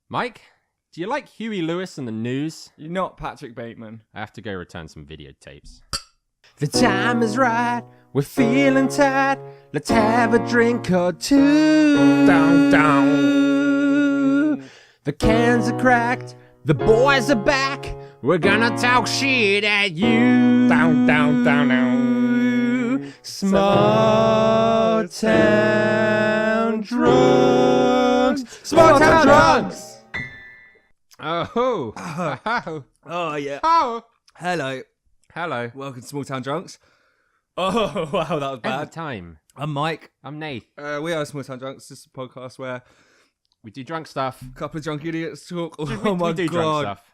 Mike, do you like Huey Lewis and the News? You're not Patrick Bateman. I have to go return some videotapes. The time is right, we're feeling tight. Let's have a drink or two. Down, down. The cans are cracked, the boys are back. We're gonna talk shit at you. Down, down, down, down. Small town drunks. Small town drunks. Oh, Oh, yeah. oh, Hello. hello. Welcome to Small Town Drunks. Oh, wow, that was Every bad. time. I'm Mike. I'm Nath. We are Small Town Drunks. This is a podcast where We do drunk stuff. a couple of drunk idiots talk. Oh, we my do God. drunk stuff.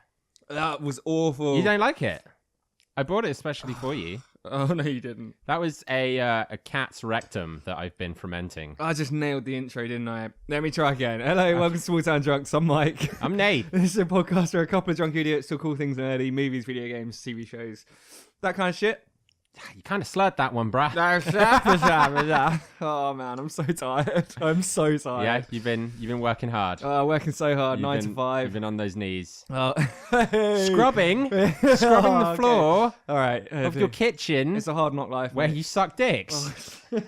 That was awful. You don't like it? I bought it especially for you. Oh, no, you didn't. That was a cat's rectum that I've been fermenting. I just nailed the intro, didn't I? Let me try again. Hello, welcome to Small Town Drunks. I'm Mike. I'm Nate. This is a podcast where a couple of drunk idiots talk all things nerdy, movies, video games, TV shows, that kind of shit. You kind of slurred that one, bruh. Oh man, I'm so tired. I'm so Yeah, tired. you've been working hard. Working so hard, You've 9 been- to 5. You've been on those knees. Hey. Scrubbing Oh, the okay. floor All right. of your kitchen It's a hard knock life. where mate. you suck dicks. Oh.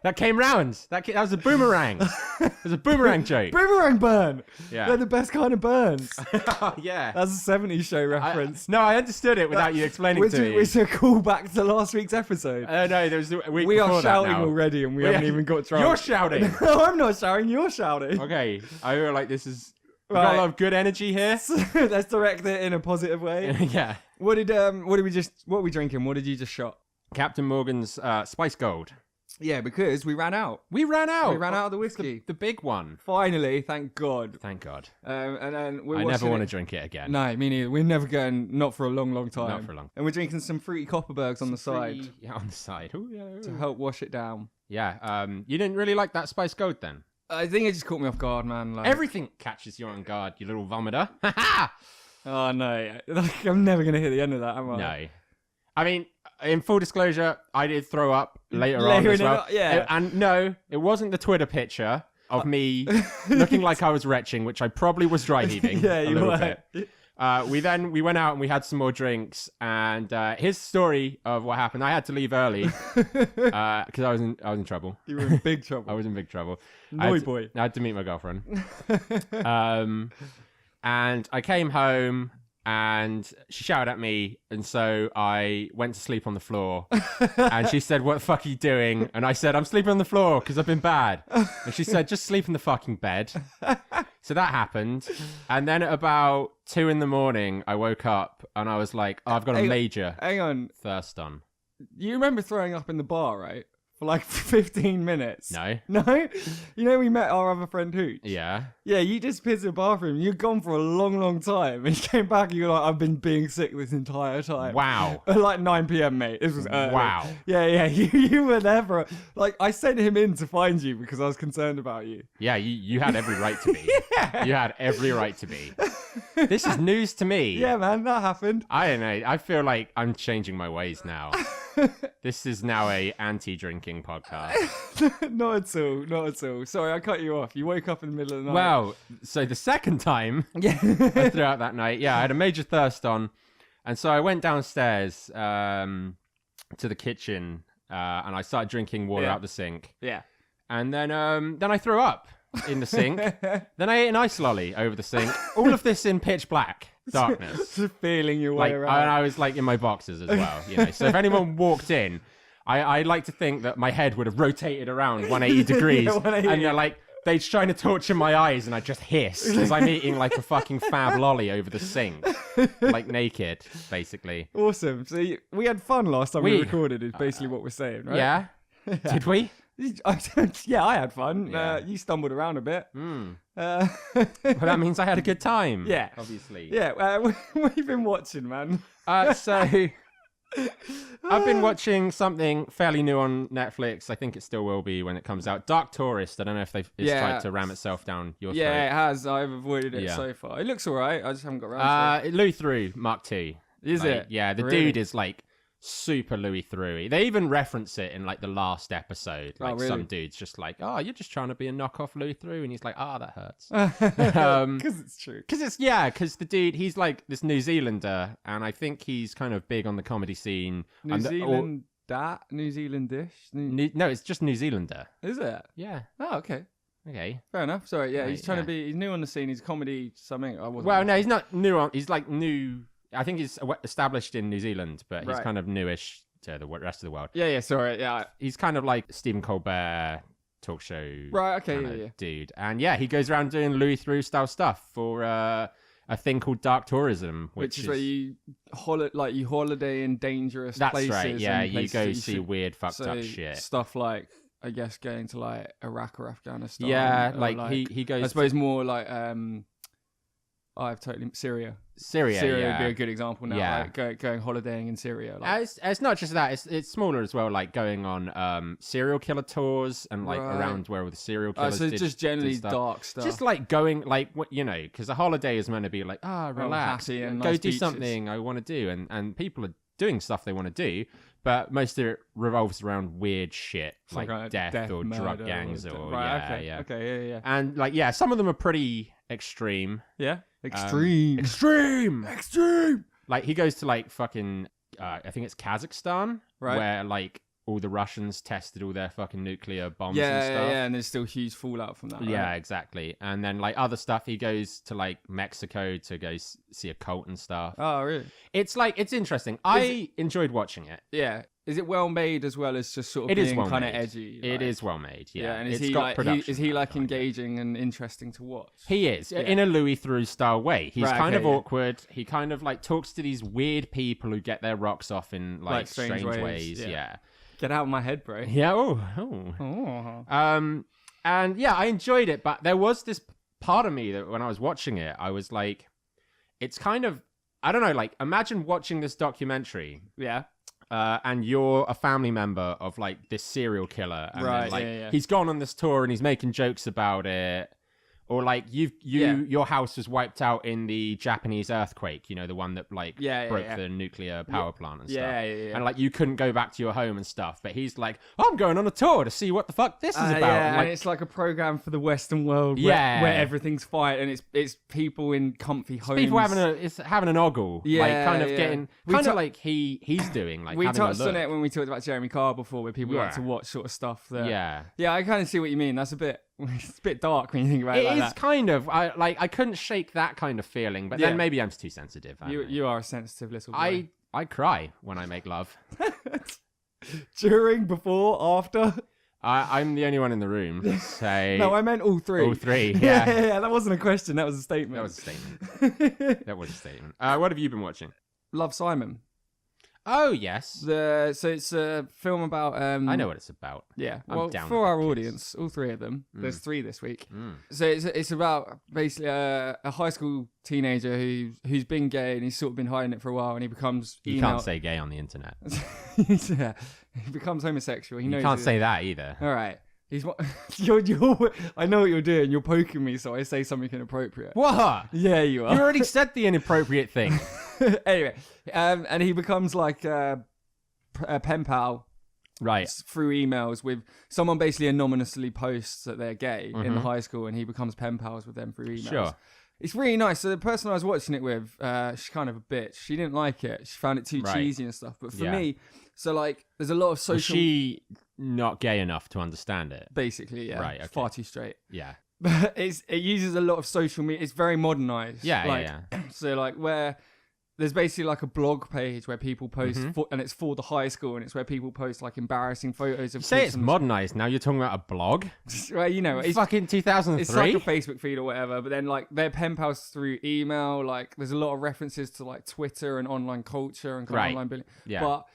That came round. That was a boomerang. It was a boomerang joke. Boomerang burn. Yeah. They're the best kind of burns. Yeah. That's a 70s show reference. No, I understood it without you explaining to me. Which is a callback to last week's episode. No, there was the week We are before that shouting now. already and we haven't even got drunk. You're shouting. No, I'm not shouting. You're shouting. Okay, I feel like this is. We've got Right. a lot of good energy here. Let's direct it in a positive way. Yeah. What are we drinking? What did you just shot? Captain Morgan's Spice Gold. Yeah, because we ran out. We ran out. We ran out of the whiskey. The big one. Finally, thank God. Thank God. And then we're I watching never want to it. drink it again. No, me neither. We're never going. Not for a long, long time. Not for a long. And we're drinking some fruity Copperbergs on the side Yeah, on the side. Ooh, yeah. to help wash it down. Yeah. You didn't really like that Spice Gold then? I think it just caught me off guard, man. Like, Everything catches you on guard, you little vomiter. oh no, like, I'm never gonna hit the end of that, am I? No. I mean, in full disclosure, I did throw up later on as in well. yeah. And no, it wasn't the Twitter picture of me looking like I was retching, which I probably was dry heaving Yeah, a you little were. bit. We went out and we had some more drinks, and his story of what happened. I had to leave early because I was in trouble. You were in big I trouble. was in big trouble. Boy, boy. I had to meet my girlfriend. And I came home and she shouted at me, and so I went to sleep on the floor. And she said, "What the fuck are you doing?" And I said, "I'm sleeping on the floor because I've been bad." And she said, "Just sleep in the fucking bed." So that happened. And then at about 2 a.m, I woke up and I was like, oh, I've got a major Hang on. thirst on. You remember throwing up in the bar, right? For like 15 minutes. No. No? You know we met our other friend Hooch? Yeah. Yeah, you disappeared to the bathroom. You're gone for a long, long time. And you came back and you were like, I've been being sick this entire time. Wow. At like 9 p.m, mate. This was early. Wow. Yeah, you were there for... Like, I sent him in to find you because I was concerned about you. Yeah, you had every right to be. You had every right to be. This is news to me. Yeah, man, that happened. I don't know. I feel like I'm changing my ways now. This is now a anti-drinking podcast. Not at all, not at all. Sorry, I cut you off. You woke up in the middle of the night. Well, so the second time Yeah. I threw out that night, yeah, I had a major thirst on. And so I went downstairs to the kitchen and I started drinking water out the sink. Yeah. And then I threw up in the sink. Then I ate an ice lolly over the sink. All of this in pitch black darkness. Just feeling your way Like, around. and I was like in my boxes as well, you know. So if anyone walked in, I like to think that my head would have rotated around 180 degrees, Yeah, 180. and they're like they're trying to torture my eyes, and I just hiss as I'm eating like a fucking fab lolly over the sink, like naked, basically. Awesome. So we had fun last time we recorded, is basically what we're saying, right? Yeah. Did we? Yeah, I had fun. Yeah. You stumbled around a bit. Well, Uh, that means I had a good time. Yeah. Obviously. yeah, what have you been watching, man? So I've been watching something fairly new on Netflix. I think it still will be when it comes out. Dark Tourist. I don't know if it's tried to ram itself down your throat. Yeah, it has. I've avoided it Yeah. so far. It looks alright. I just haven't got around to It blew through Mark II. it. Is Like, it? Yeah, the Really? dude is like super Louis Theroux. They even reference it in like the last episode. Like really? some dude's just like, "Oh, you're just trying to be a knockoff Louis Theroux," and he's like, "Ah, that hurts." Because it's true. Because the dude, he's like this New Zealander, and I think he's kind of big on the comedy scene. New Zealandish? No, it's just New Zealander. Is it? Yeah. Oh, okay. Okay. Fair enough. Sorry, yeah, Right, he's trying to be. He's new on the scene. He's comedy something. Well, no, he's not new on. He's like new. I think he's established in New Zealand, but he's Right. kind of newish to the rest of the world. Yeah. Sorry. Yeah. He's kind of like Stephen Colbert talk show. Right. Okay. kind of Yeah. dude. And yeah, he goes around doing Louis Theroux style stuff for a thing called dark tourism, Which is where you holiday in dangerous That's places. right. Yeah, and you places go that see should- weird fucked so up shit. Stuff like, I guess, going to like Iraq or Afghanistan. Yeah, or, like he goes. I suppose more like Syria. Syria. Syria Yeah. would be a good example now. Yeah. Like going holidaying in Syria. Like, It's not just that. It's smaller as well. Like going on serial killer tours and like Right. around where all the serial killers. so it's did- just did generally stuff. dark stuff. Just like going, like because a holiday is meant to be like, relax, happy and go nice do beaches. something I want to do, and people are doing stuff they want to do, but most of it revolves around weird shit like death or murder drug gangs or right, yeah. Okay, yeah. And like some of them are pretty extreme. Yeah. Extreme. Extreme. Like he goes to like fucking I think it's Kazakhstan, Right. where like all the Russians tested all their fucking nuclear bombs and Yeah, stuff. and there's still huge fallout from that. Right? Yeah, exactly. And then like other stuff, he goes to like Mexico to go see a cult and stuff. Oh, really? It's like it's interesting. I enjoyed watching it. Yeah. Is it well made as well as just sort of It is being well kind of made. edgy? It is well made. Yeah, and is it's he got like production is he like behind it. engaging and interesting to watch? He is in a Louis Theroux style way. He's Right, kind okay, of yeah. awkward. He kind of like talks to these weird people who get their rocks off in like strange ways. yeah. Yeah. Get out of my head, bro. Yeah. Oh. Oh. And yeah, I enjoyed it, but there was this part of me that when I was watching it, I was like, it's kind of, I don't know, like imagine watching this documentary, Yeah. and you're a family member of like this serial killer, and Right, then, like yeah. he's gone on this tour and he's making jokes about it. Or like your house was wiped out in the Japanese earthquake, the one that like broke the nuclear power plant and stuff. Yeah. And like you couldn't go back to your home and stuff. But he's like, I'm going on a tour to see what the fuck this is about. Yeah, And, like, and it's like a program for the Western world Yeah. where everything's fine and it's people in comfy homes. people having an ogle, Yeah, like kind of yeah. getting We kind of ta- like he's doing like we having touched a look. on it when we talked about Jeremy Carr before, where people like Yeah. to watch sort of stuff that. Yeah, I kind of see what you mean. That's it's a bit dark when you think about it it like is that. kind of. I couldn't shake that kind of feeling, but Yeah. then maybe I'm too sensitive. I don't know. You are a sensitive little boy. I cry when I make love. During, before, after? I'm the only one in the room to say. No, I meant all three. All three, yeah. yeah, that wasn't a question. That was a statement. That was a statement. That was a statement. What have you been watching? Love, Simon. Oh yes, So it's a film about. I know what it's about. Yeah, I'm well, down for with our the kids. audience, all three of them. There's 3 this week. Mm. So it's about basically a high school teenager who's been gay and he's sort of been hiding it for a while, and he becomes You email- can't say gay on the internet. yeah, he becomes homosexual. He You knows can't it. say that either. All right. I know what you're doing. You're poking me, so I say something inappropriate. What? Yeah, you You are. already said the inappropriate thing. Anyway, and he becomes like a pen pal Right. through emails with someone. Basically anonymously posts that they're gay in the high school, and he becomes pen pals with them through emails. Sure. It's really nice. So the person I was watching it with, she's kind of a bitch. She didn't like it. She found it too Right. cheesy and stuff. But for Yeah. me, so like, there's a lot of Was social. she not gay enough to understand it? Basically, yeah. Right, okay. Far too straight. Yeah. But it uses a lot of social media. It's very modernized. Yeah, like, yeah. So like where there's basically like a blog page where people post and it's for the high school, and it's where people post like embarrassing photos of You say kids it's from- modernized. Now you're talking about a blog? well, you know, it's Fucking 2003? it's like a Facebook feed or whatever, but then like they're pen pals through email. Like there's a lot of references to like Twitter and online culture and kind of Right. online bullying. Yeah. But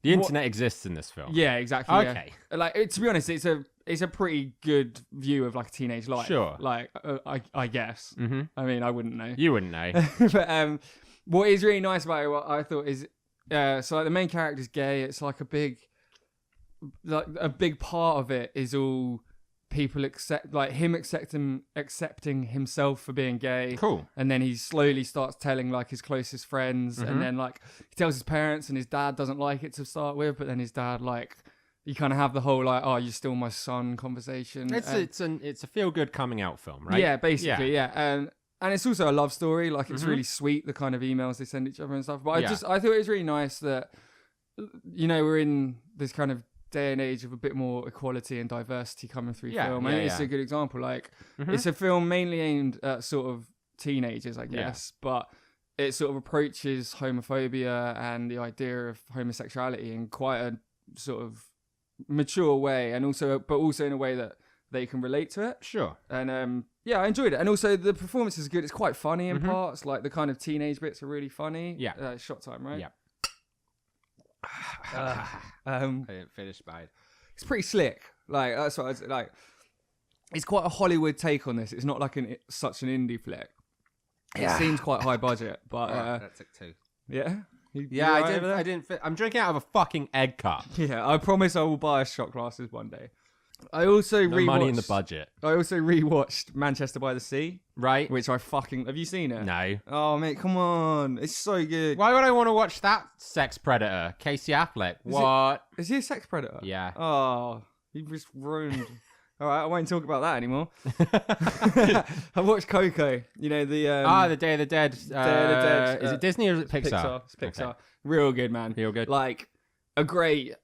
The internet exists in this film. yeah, exactly. Okay. Yeah. Like to be honest, it's a pretty good view of like a teenage life. Sure. Like I guess. Mm-hmm. I mean, I wouldn't know. You wouldn't know. But what is really nice about it, what I thought is, so like the main character's gay. It's like a big part of it is all people accepting himself for being gay. Cool. And then he slowly starts telling like his closest friends, and then like he tells his parents, and his dad doesn't like it to start with, but then his dad like you kind of have the whole like, oh, you're still my son conversation. It's a feel good coming out film, right? Yeah, basically, yeah. And it's also a love story. Like it's really sweet, the kind of emails they send each other and stuff. But I thought it was really nice that, you know, we're in this kind of day and age of a bit more equality and diversity coming through film. And it's a good example. Like it's a film mainly aimed at sort of teenagers, I guess, but it sort of approaches homophobia and the idea of homosexuality in quite a sort of mature way, and also in a way that they can relate to it. Sure. And I enjoyed it. And also the performance is good. It's quite funny in parts. Like the kind of teenage bits are really funny. Yeah. Shot time, right? Yeah. I didn't finish bad. It's pretty slick. Like that's what I was like. It's quite a Hollywood take on this. It's not like such an indie flick. It seems quite high budget, but that took 2. Yeah. I didn't. I'm drinking out of a fucking egg cup. Yeah, I promise I will buy shot glasses one day. I also No money in the budget. I also rewatched Manchester by the Sea, Right? which I fucking have you seen it? No. Oh mate, come on, it's so good. Why would I want to watch that sex predator, Casey Affleck? What? Is he a sex predator? Yeah. Oh, he just ruined. All right, I won't talk about that anymore. I watched Coco. You know the the Day of the Dead. Day of the Dead. Is it Disney or is it Pixar? It's Pixar. Okay. Real good, man. Real good. Like a great.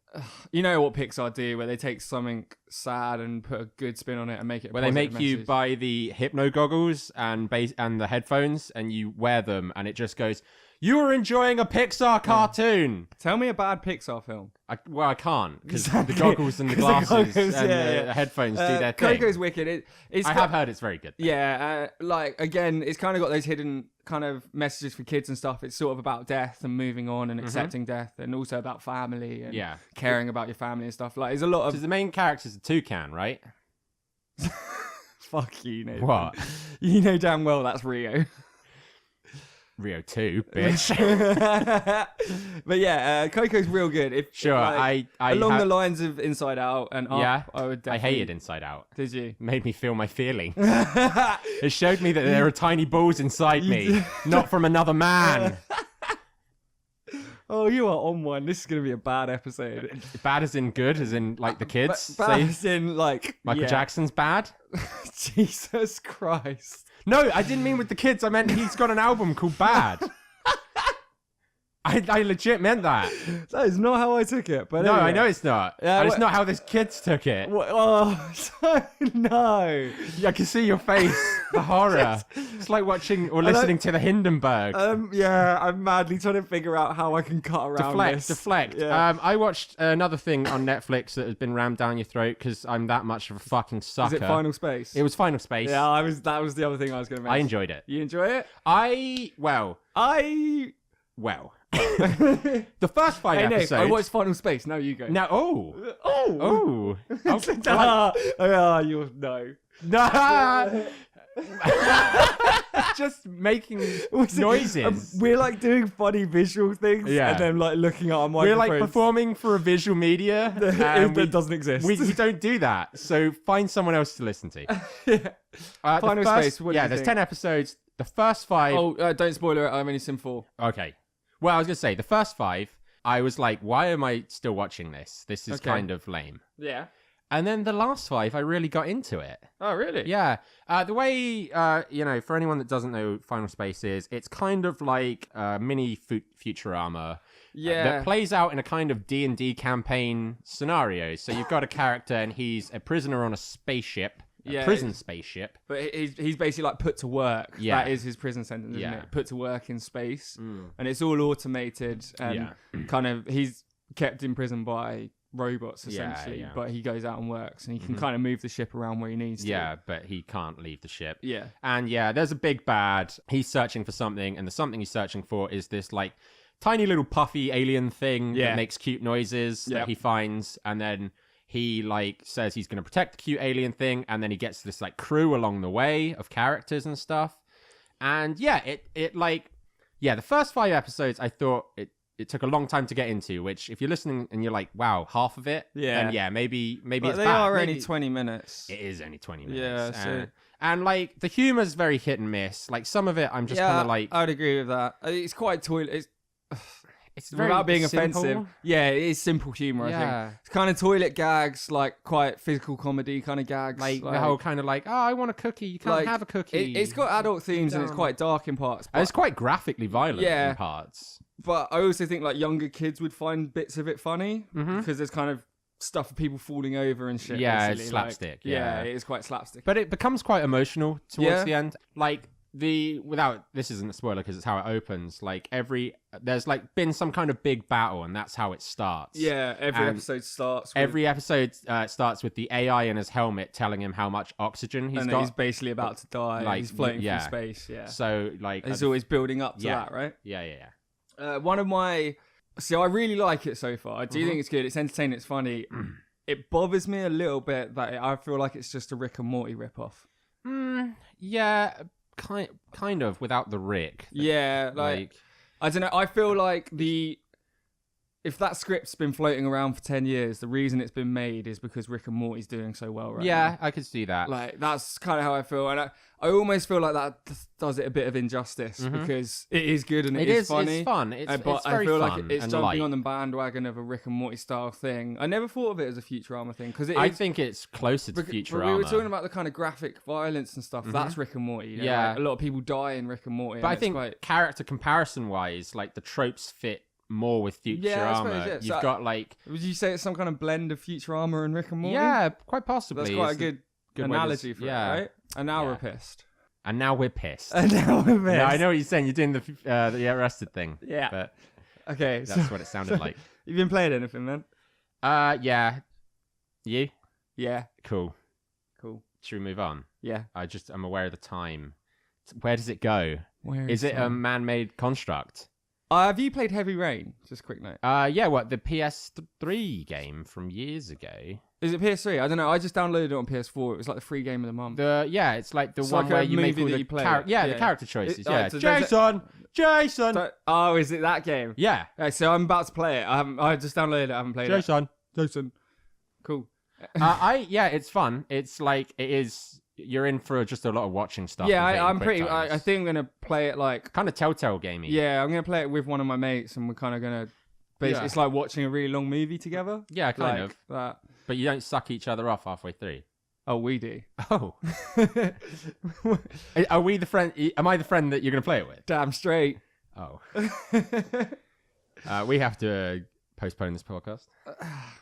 You know what Pixar do, where they take something sad and put a good spin on it and make it. Where they make you buy the hypno goggles and the headphones, and you wear them, and it just goes. You were enjoying a Pixar cartoon. Tell me a bad Pixar film. I can't because the goggles and the glasses the headphones do their thing. Coco's wicked. I have heard it's very good. Yeah, like again, it's kind of got those hidden kind of messages for kids and stuff. It's sort of about death and moving on and accepting death, and also about family and caring about your family and stuff. Like, there's a lot of. Because the main character's a toucan, right? Fuck you, Nathan. What? You know damn well that's Rio. Rio 2, bitch. But yeah, Coco's real good. If sure, like, I along the lines of Inside Out and Up, I would definitely. I hated Inside Out. Did you? Made me feel my feelings. It showed me that there are tiny balls inside me, not from another man. Oh, you are on one. This is going to be a bad episode. Bad as in good, as in like the kids. Bad as in like Michael Jackson's bad. Jesus Christ. No, I didn't mean with the kids. I meant he's got an album called Bad. I legit meant that. That is not how I took it. But no, anyway. I know it's not. And it's not how the kids took it. Oh, no. I can see your face. The horror. It's like watching or listening to the Hindenburg. Yeah, I'm madly trying to figure out how I can cut around this. Deflect. Yeah. I watched another thing on Netflix that has been rammed down your throat because I'm that much of a fucking sucker. Is it Final Space? It was Final Space. Yeah, that was the other thing I was going to mention. I enjoyed it. You enjoy it? Well. The first 5 episodes. I watched Final Space. Now you go. Now, oh, you know. No. Just making noises. We're like doing funny visual things, and then like looking at our microphones. We're like performing for a visual media that doesn't exist. We don't do that. So find someone else to listen to. Final Space. What do you there's think? 10 episodes. The first 5. Oh, don't spoil it. I've only seen 4. Okay. Well, I was gonna say the first 5. I was like, why am I still watching this? This is kind of lame. Yeah. And then the last 5, I really got into it. Oh, really? Yeah. The way, for anyone that doesn't know Final Space is, it's kind of like a mini Futurama. Yeah. That plays out in a kind of D&D campaign scenario. So you've got a character and he's a prisoner on a spaceship. Prison spaceship. But he's basically like put to work. Yeah. That is his prison sentence, isn't it? Put to work in space. And it's all automated. And kind of, he's kept in prison by robots essentially, but he goes out and works and he can kind of move the ship around where he needs to. Yeah, but he can't leave the ship. Yeah. And there's a big bad. He's searching for something, and the something he's searching for is this like tiny little puffy alien thing that makes cute noises that he finds, and then he like says he's going to protect the cute alien thing, and then he gets this like crew along the way of characters and stuff. And the first 5 episodes I thought it took a long time to get into. Which, if you're listening and you're like, wow, half of it, then maybe but it's they bad. are Maybe only 20 minutes. It is only 20 minutes. Yeah, so... and like the humor's very hit and miss. Like some of it, I'm just kind of like, I'd agree with that. It's quite toilet. it's very without being simple. offensive. Yeah, it is simple humor. I think it's kind of toilet gags, like quite physical comedy kind of gags. Like the whole kind of like, oh, I want a cookie. You can't have a cookie. It's got adult themes and it's quite dark in parts. And it's quite graphically violent in parts. But I also think like younger kids would find bits of it funny because there's kind of stuff of people falling over and shit. Yeah, basically. it's slapstick. Like, yeah, it is quite slapstick. But it becomes quite emotional towards the end. Like this isn't a spoiler because it's how it opens. Like there's like been some kind of big battle and that's how it starts. Yeah, every episode starts. Every episode starts with the AI in his helmet telling him how much oxygen he's got. He's basically about to die. Like, he's floating through space. Yeah. So like, it's always building up to that, right? Yeah. One of my... See, I really like it so far. I do think it's good. It's entertaining. It's funny. It bothers me a little bit that I feel like it's just a Rick and Morty ripoff. Yeah, kind of without the Rick. Yeah, like I don't know. I feel like if that script's been floating around for 10 years, the reason it's been made is because Rick and Morty's doing so well right now. Yeah, I could see that. Like, that's kind of how I feel. And I almost feel like that does it a bit of injustice because it is good and it is funny. It's fun. It's very I feel fun like it's and jumping light. on the bandwagon of a Rick and Morty style thing. I never thought of it as a Futurama thing because I think it's closer to Futurama. But we were talking about the kind of graphic violence and stuff. That's Rick and Morty. You know? Yeah. Like, a lot of people die in Rick and Morty. But I think character comparison-wise, like the tropes fit more with Futurama. Yeah, You've got like... Would you say it's some kind of blend of Futurama and Rick and Morty? Yeah, quite possibly. That's quite a good analogy for it, right? And now we're pissed. And now we're pissed. And now we're pissed. Yeah, I know what you're saying. You're doing the arrested thing. Yeah. But okay. That's what it sounded like. You've been playing anything, then? Yeah. You? Yeah. Cool. Should we move on? Yeah. I'm aware of the time. Where does it go? Is it a man-made construct? Have you played Heavy Rain? Just a quick note. Yeah, the PS3 game from years ago. Is it PS3? I don't know. I just downloaded it on PS4. It was like the free game of the month. It's like the one where you make all the the character choices. Jason. Oh, is it that game? Yeah. So I'm about to play it. I just downloaded it. I haven't played it. Jason. Cool. It's fun. It's like it is. You're in for just a lot of watching stuff. Yeah, I'm pretty. I think I'm gonna play it like kind of Telltale gamey. Yeah, I'm gonna play it with one of my mates, and we're kind of gonna. It's like watching a really long movie together. Yeah, kind of that. But you don't suck each other off halfway through. Oh, we do. Oh. Are we the friend? Am I the friend that you're gonna play it with? Damn straight. Oh. We have to postpone this podcast.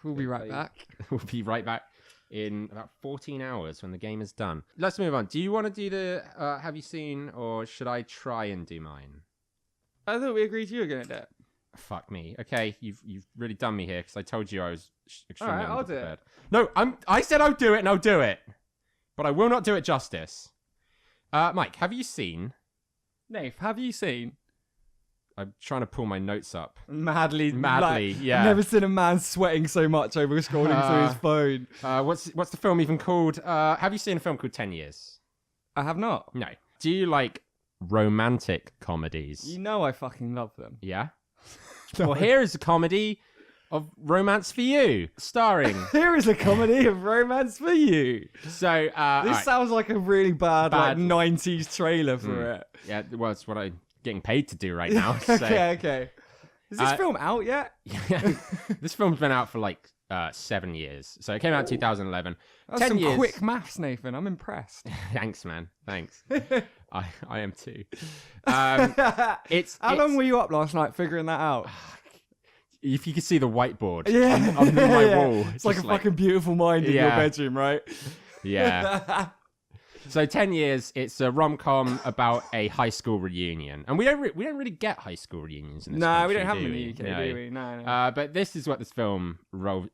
We'll be right back. We'll be right back in about 14 hours when the game is done. Let's move on. Do you want to do the have you seen, or should I try and do mine? I thought we agreed you were going to do it. Fuck me. Okay, you've really done me here because I told you I was extremely All right, I'll do it. No, I said I'll do it and I'll do it. But I will not do it justice. Mike, have you seen? Nath, have you seen? I'm trying to pull my notes up. Madly, yeah. I've never seen a man sweating so much over scrolling through his phone. What's the film even called? Have you seen a film called 10 Years? I have not. No. Do you like romantic comedies? You know I fucking love them. Yeah? Well, here is a comedy of romance for you, starring... Here is a comedy of romance for you. So, this sounds like a really bad like 90s trailer for it. Yeah, well, it's what I'm getting paid to do right now. So. Okay. Is this film out yet? Yeah. This film's been out for like 7 years. So it came out in 2011. That's 10 some years. quick maths, Nathan. I'm impressed. Thanks, man. Thanks. I am too. How long were you up last night figuring that out? If you could see the whiteboard on my wall. It's like a fucking beautiful mind in your bedroom, right? Yeah. So 10 years, it's a rom-com about a high school reunion. And we don't really get high school reunions in this country, we don't have them in the UK, no. do we? No. But this is what this film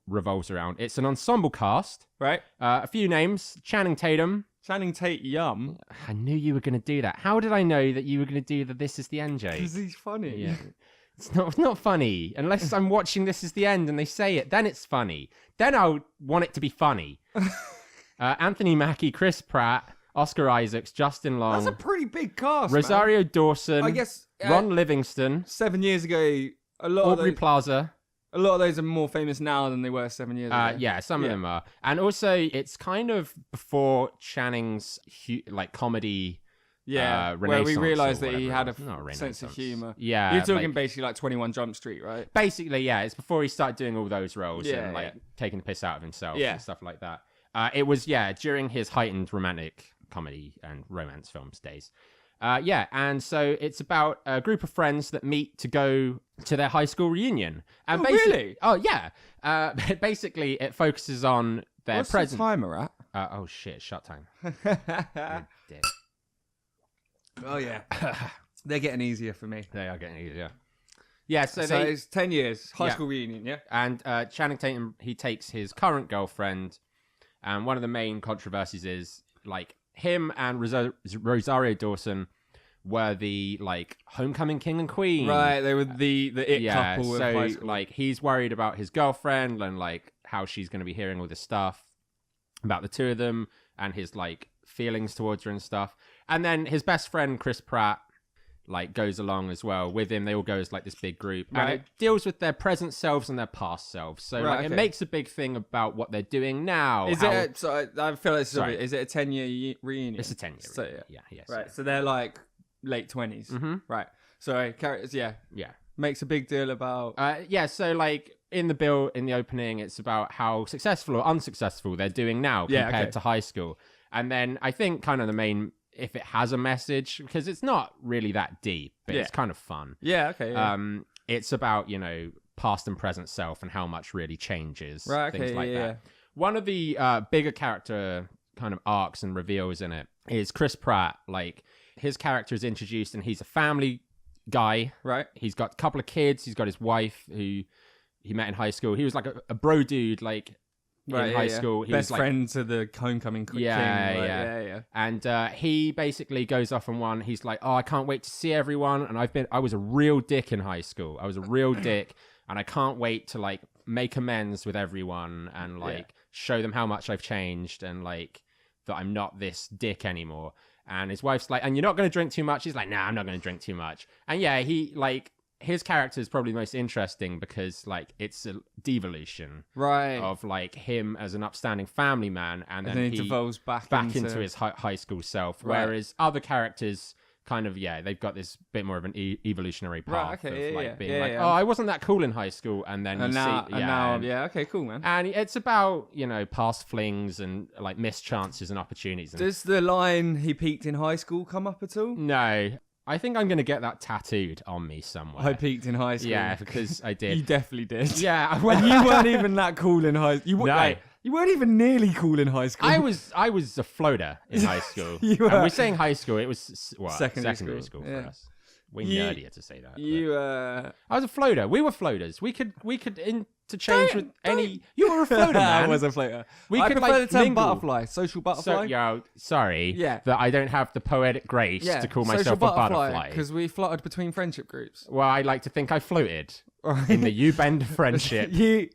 revolves around. It's an ensemble cast. Right. A few names. Channing Tatum. Channing Tate-Yum. I knew you were going to do that. How did I know that you were going to do the This Is the End joke? Because he's funny. Yeah. It's not funny. Unless I'm watching This Is the End and they say it, then it's funny. Then I'll want it to be funny. Anthony Mackie, Chris Pratt, Oscar Isaacs, Justin Long. That's a pretty big cast, Rosario man. Dawson. I guess Ron Livingston. 7 years ago, a lot Aubrey of those, Plaza. a lot of those are more famous now than they were 7 years ago. Yeah, some of them are. And also, it's kind of before Channing's like comedy. Yeah, where we realised that he had a sense of humour. Yeah. You're talking basically like 21 Jump Street, right? Basically, yeah. It's before he started doing all those roles and Yeah. taking the piss out of himself Yeah. and stuff like that. It was, during his heightened romantic comedy and romance films days. And so it's about a group of friends that meet to go to their high school reunion. And really? Oh, yeah. Basically, it focuses on their What's present. the timer at? Oh, shit. Shut time. Oh, yeah. They're getting easier for me. They are getting easier. Yeah, so it's 10 years, high school reunion, yeah? And Channing Tatum, he takes his current girlfriend, and one of the main controversies is, like, him and Rosario Dawson were the, like, homecoming king and queen. Right, they were the it couple of high school. Like, he's worried about his girlfriend and, like, how she's going to be hearing all this stuff about the two of them and his, like, feelings towards her and stuff. And then his best friend, Chris Pratt, like, goes along as well with him. They all go as, like, this big group. Right. And it deals with their present selves and their past selves. So, it makes a big thing about what they're doing now. Is it? So I feel like is it a 10-year reunion? It's a 10-year so, reunion. Yeah. Right, so they're, like, late 20s. Mm-hmm. Right. So, characters, yeah. Makes a big deal about... so, like, in the opening, it's about how successful or unsuccessful they're doing now compared to high school. And then I think kind of the main... if it has a message, because it's not really that deep, but it's kind of fun. Yeah, okay. Yeah. It's about, past and present self and how much really changes. Right, things like that. One of the bigger character kind of arcs and reveals in it is Chris Pratt. Like, his character is introduced and he's a family guy. Right. He's got a couple of kids. He's got his wife who he met in high school. He was like a bro dude, like, in high school. He Best was friend to the homecoming king. Yeah. And he basically goes off on one. He's like, oh, I can't wait to see everyone. And I was a real dick in high school. I was a real dick. And I can't wait to, like, make amends with everyone and, like, show them how much I've changed and, like, that I'm not this dick anymore. And his wife's like, and you're not going to drink too much? He's like, nah, I'm not going to drink too much. And he, like, his character is probably the most interesting because, like, it's a devolution of, like, him as an upstanding family man, and then he devolves back into his high school self. Right. Whereas other characters kind of, they've got this bit more of an evolutionary path of being like, oh, I wasn't that cool in high school, and then okay, cool, man. And it's about, past flings and, like, missed chances and opportunities. Does the line "he peaked in high school" come up at all? No. I think I'm going to get that tattooed on me somewhere. I peaked in high school. Yeah, because I did. You definitely did. Yeah. When you weren't even that cool in high school. You weren't even nearly cool in high school. I was a floater in high school. You were. And we're saying high school. It was secondary school yeah. for us. We're nerdier to say that. I was a floater. We were floaters. We could interchange with any. You were a floater, man. I was a floater. I prefer like, the term mingle. butterfly, social butterfly. Sorry. Yeah. That I don't have the poetic grace to call myself a butterfly. Because we fluttered between friendship groups. Well, I like to think I floated in the U-bend friendship. You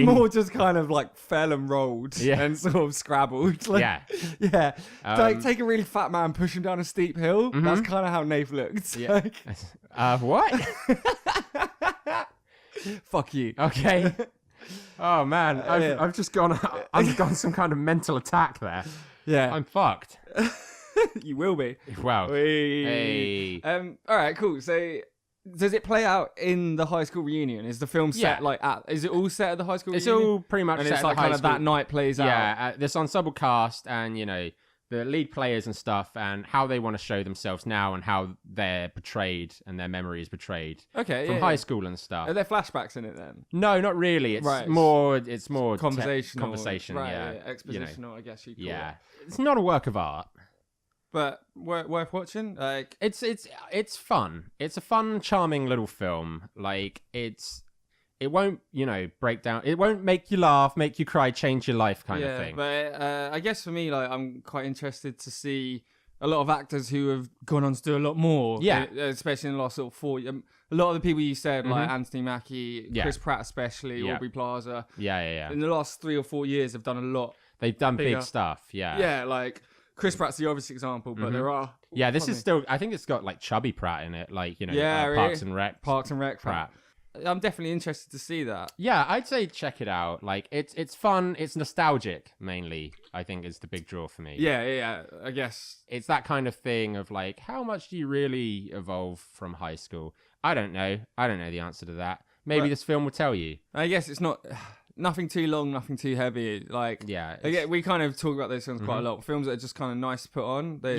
more just kind of like fell and rolled and sort of scrabbled. Like, like take a really fat man, push him down a steep hill. Mm-hmm. That's kind of how Nath looked. Yeah. What? Fuck you. Okay. Oh man, I've just gone. I've gone some kind of mental attack there. Yeah, I'm fucked. You will be. Wow. Hey. All right, cool. So, does it play out in the high school reunion? Is the film set is it all set at the high school reunion? It's all pretty much and set it's at like the high kind school. of that night plays out. Yeah, this ensemble cast and, the lead players and stuff and how they want to show themselves now and how they're portrayed and their memory is portrayed from high school and stuff. Are there flashbacks in it then? No, not really. It's more conversational. Conversation, expositional, I guess you call it. It's not a work of art. But worth watching. Like it's fun. It's a fun, charming little film. Like it won't break down. It won't make you laugh, make you cry, change your life kind of thing. But I guess for me, like I'm quite interested to see a lot of actors who have gone on to do a lot more. Yeah, especially in the last sort of 4 years. A lot of the people you said, like Anthony Mackie, Chris Pratt especially, Aubrey Plaza. Yeah. In the last 3 or 4 years, have done a lot. They've done big stuff. Yeah. Yeah, like Chris Pratt's the obvious example, but there are. Yeah, this is still. I think it's got like Chubby Pratt in it, like really? Parks and Rec. Parks and Rec Pratt. I'm definitely interested to see that. Yeah, I'd say check it out. Like it's fun. It's nostalgic mainly. I think is the big draw for me. Yeah. I guess it's that kind of thing of like, how much do you really evolve from high school? I don't know. I don't know the answer to that. Maybe this film will tell you. I guess it's not. Nothing too long, nothing too heavy. Like, we kind of talk about those films quite a lot. Films that are just kind of nice to put on. They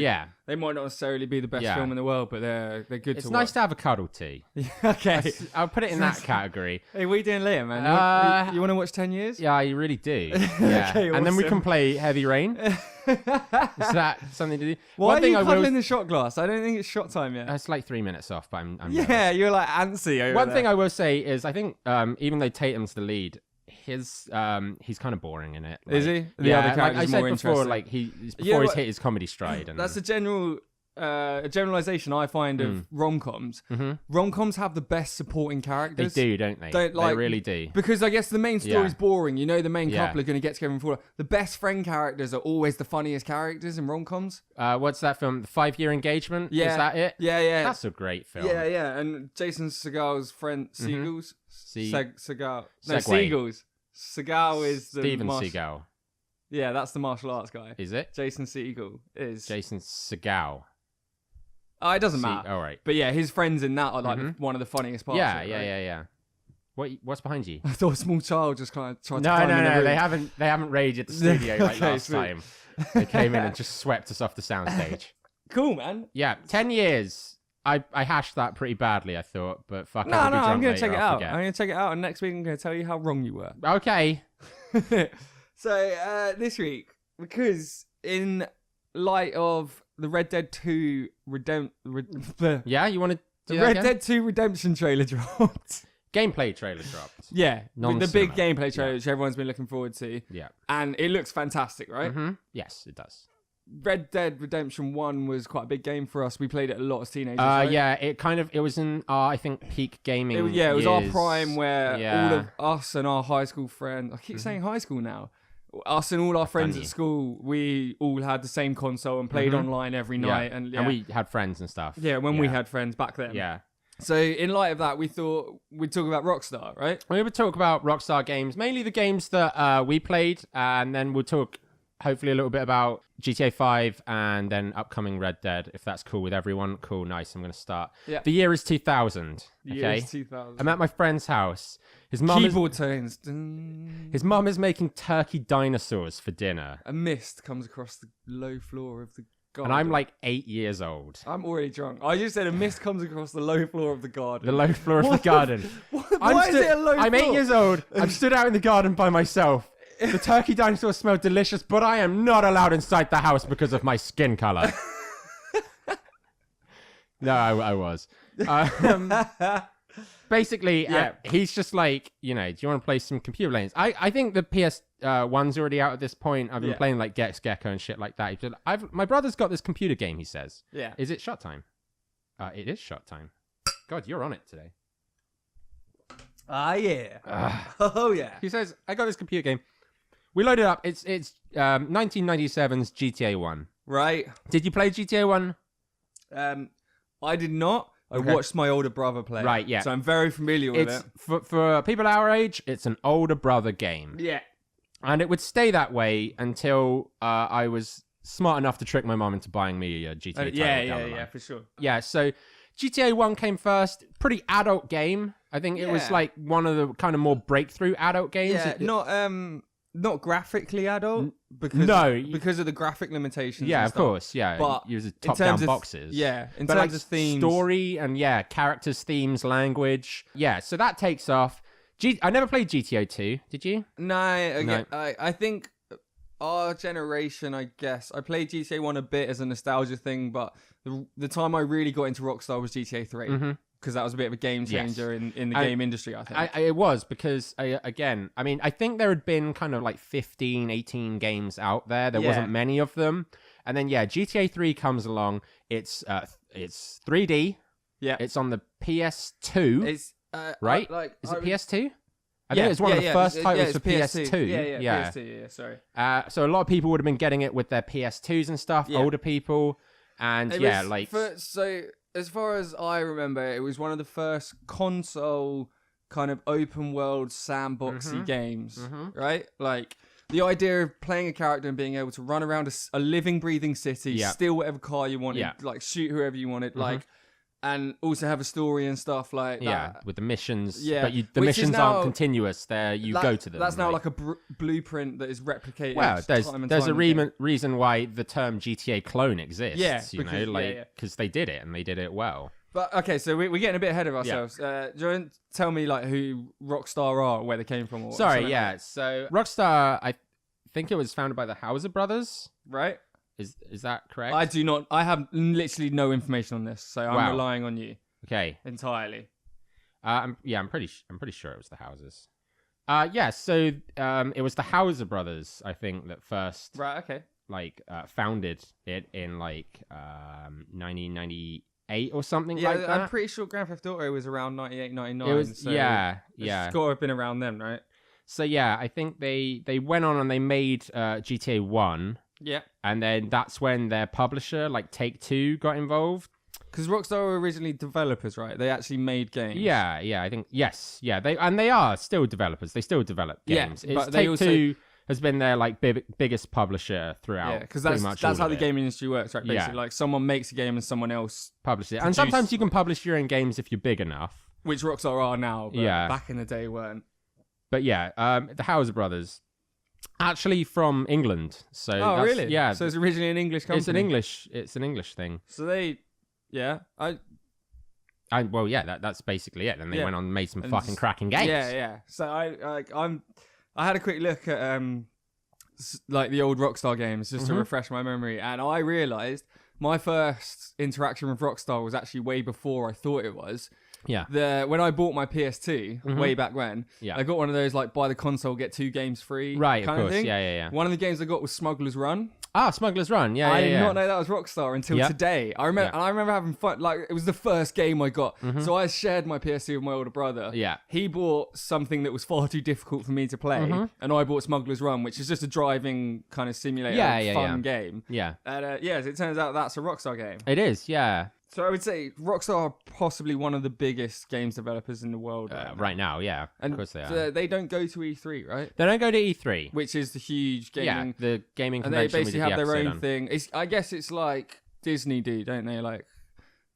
might not necessarwant be the best film in the world, but they're good to watch. It's nice to have a cuddle tea. Okay. I'll put it in that category. Hey, what are you doing later, man? You want to watch 10 Years? Yeah, you really do. Yeah. Okay, and then we can play Heavy Rain. Is that something to do? Why are you cuddling the shot glass? I don't think it's shot time yet. It's like 3 minutes off, but I'm nervous. You're like antsy over One thing I will say is I think even though Tatum's the lead, he's kind of boring in it. Like, is he? The other characters like I said more before, like he's hit his comedy stride. And that's a generalization I find of rom-coms. Rom-coms have the best supporting characters. They do, don't they? They really do. Because I guess the main story's boring. You know, the main couple are going to get together and fall. The best friend characters are always the funniest characters in rom-coms. What's that film? The 5-Year Engagement? Yeah. Is that it? Yeah. That's a great film. Yeah. And Jason Segal's friend, Seagulls? Segal. No, Segway. Seagulls. Segal is the... Steven Seagal. Yeah, that's the martial arts guy. Is it? Jason Segel is... Jason Segal. Oh, it doesn't matter. All right. But yeah, his friends in that are like one of the funniest parts. Yeah. What's behind you? I thought a small child just kind of tried to No. climb in the room. They haven't raided the studio like last sweet. time. They came in and just swept us off the soundstage. Cool, man. Yeah, 10 years. I hashed that pretty badly, I thought, but fuck it. No, I'm going to check it out. I'm going to check it out, and next week I'm going to tell you how wrong you were. Okay. So, this week, because in light of the Red Dead 2 Yeah, you want to do that Red again? Dead 2 Redemption trailer dropped. Gameplay trailer dropped. Yeah, with the big Non-cinema. gameplay trailer, which everyone's been looking forward to. Yeah. And it looks fantastic, right? Yes, it does. Red Dead Redemption 1 was quite a big game for us. We played it a lot as teenagers. Right? Yeah, it was in our, I think, peak gaming. It was our years. prime where all of us and our high school friends, I keep saying high school now, us and all our friends at school, we all had the same console and played online every night. And we had friends and stuff. Yeah, when we had friends back then. Yeah. So in light of that, we thought we'd talk about Rockstar, right? We would talk about Rockstar games, mainly the games that we played, and then we'll talk hopefully a little bit about GTA 5 and then upcoming Red Dead, if that's cool with everyone. Cool, nice. I'm going to start. Yeah. The year is 2000. The year is 2000. I'm at my friend's house. His mum Keyboard tones. His mum is making turkey dinosaurs for dinner. A mist comes across the low floor of the garden. And I'm like 8 years old. I'm already drunk. I just said a mist comes across the low floor of the garden. The low floor of the garden. Why is it a low floor? I'm 8 years old. I'm stood out in the garden by myself. The turkey dinosaurs smell delicious, but I am not allowed inside the house because of my skin color. No, I was. Basically, he's just like, do you want to play some computer games? I think the PS1's already out at this point. I've been playing like Gex Gecko and shit like that. My brother's got this computer game, he says. Yeah. Is it shot time? It is shot time. God, you're on it today. Yeah. Oh, yeah. He says, I got this computer game. We load it up. It's 1997's GTA 1. Right. Did you play GTA 1? I did not. I watched my older brother play. Right, yeah. So I'm very familiar with it. For people our age, it's an older brother game. Yeah. And it would stay that way until I was smart enough to trick my mom into buying me a GTA title. Yeah, for sure. Yeah, so GTA 1 came first. Pretty adult game. I think it was like one of the kind of more breakthrough adult games. Yeah, not graphically adult because of the graphic limitations. Yeah, and of stuff. course. Yeah, but use top-down boxes. Yeah, in but terms of themes, story, and characters, themes, language. Yeah, so that takes off. I never played GTA 2. Did you? No. I think our generation. I guess I played GTA 1 a bit as a nostalgia thing, but the time I really got into Rockstar was GTA 3. Because that was a bit of a game changer in the game industry, I think. It was, because, I think there had been kind of like 15, 18 games out there. There wasn't many of them. And then, GTA 3 comes along. It's 3D. Yeah. It's on the PS2. It's right? Like, Is it PS2? I think it was one of the first titles for PS2. PS2. Yeah, PS2, yeah, sorry. So a lot of people would have been getting it with their PS2s and stuff, older people. And so as far as I remember, it was one of the first console kind of open world sandboxy games, right? Like the idea of playing a character and being able to run around a living, breathing city, steal whatever car you wanted, like shoot whoever you wanted, like, and also have a story and stuff like that. Yeah, with the missions. Yeah, but the missions aren't continuous. You go to them. That's now like a blueprint that is replicated. Well, there's a again. reason why the term GTA clone exists. Yeah, because they did it and they did it well. But okay, so we're getting a bit ahead of ourselves. Do you want to tell me like who Rockstar are, or where they came from? Or Sorry, yeah. So Rockstar, I think it was founded by the Hauser brothers, right? Is that correct? I do not. I have literally no information on this, so I'm relying on you. Okay, entirely. I'm pretty sure it was the Hausers. So it was the Hauser brothers, I think, that first founded it in 1998 or something like that. I'm pretty sure Grand Theft Auto was around 98, 99. It was, It's got to have been around then, right? So yeah, I think they went on and they made GTA 1. Yeah. And then that's when their publisher, like Take-Two, got involved. Because Rockstar were originally developers, right? They actually made games. Yeah, I think, yes. Yeah, they are still developers. They still develop games. Yeah, but Take-Two has been their like biggest publisher throughout. Yeah, because that's how the gaming industry works, right? Basically, like someone makes a game and someone else publishes it. And sometimes you can publish your own games if you're big enough. Which Rockstar are now, but back in the day weren't. But yeah, the Hauser brothers, actually from England. So really? Yeah. So it's originally an English company. It's an English thing. So that's basically it. And they went on and made some fucking cracking games. Yeah. So I had a quick look at like the old Rockstar games just to refresh my memory, and I realized my first interaction with Rockstar was actually way before I thought it was. Yeah. When I bought my PS2 way back when, I got one of those like buy the console get 2 games free kind of thing. Yeah. One of the games I got was Smuggler's Run. Ah, Smuggler's Run. Yeah, I did not know that was Rockstar until today. I remember having fun. Like it was the first game I got, so I shared my PS2 with my older brother. Yeah, he bought something that was far too difficult for me to play, and I bought Smuggler's Run, which is just a driving kind of simulator, fun game. Yeah, and it turns out that's a Rockstar game. It is. Yeah. So I would say Rockstar are possibly one of the biggest games developers in the world right now. Yeah, and of course they are. They don't go to E3, right? They don't go to E3, which is the huge gaming. Yeah, the gaming convention. And they basically have their own on. thing. I guess it's like Disney do, don't they? Like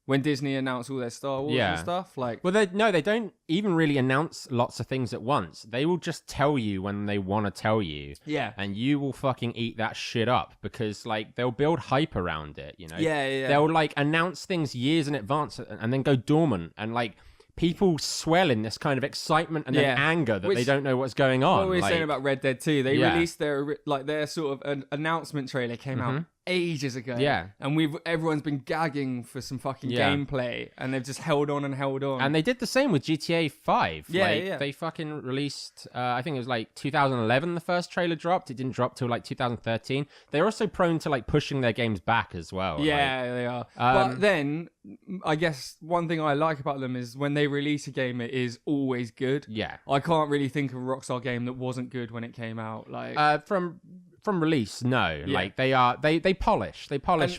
when Disney announce all their Star Wars and stuff. Like, well, they don't even really announce lots of things at once. They will just tell you when they want to tell you. Yeah. And you will fucking eat that shit up because like they'll build hype around it, you know? Yeah. They'll like announce things years in advance and then go dormant, and like people swell in this kind of excitement and then anger that they don't know what's going on. What we were saying about Red Dead 2, they released their sort of an announcement trailer came out ages ago. Yeah. And everyone's been gagging for some fucking gameplay, and they've just held on. And they did the same with GTA 5. Yeah. They fucking released, I think it was like 2011 the first trailer dropped. It didn't drop till like 2013. They're also prone to like pushing their games back as well. Yeah, they are. But then, I guess one thing I like about them is when they release a game, it is always good. Yeah. I can't really think of a Rockstar game that wasn't good when it came out. Like from release, no. Like they polish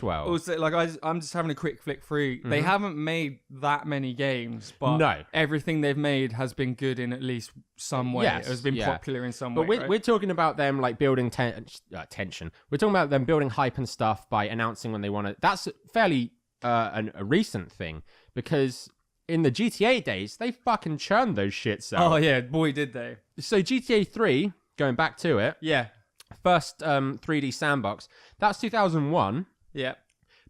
well. Also, like I'm just having a quick flick through. They haven't made that many games, but everything they've made has been good in at least some way. It has been popular in some way. But we're talking about them like building tension. We're talking about them building hype and stuff by announcing when they want to. That's fairly a recent thing, because in the GTA days, they fucking churned those shits out. Oh yeah, boy did they. So GTA 3, going back to it. Yeah. First 3D sandbox. That's 2001. Yeah.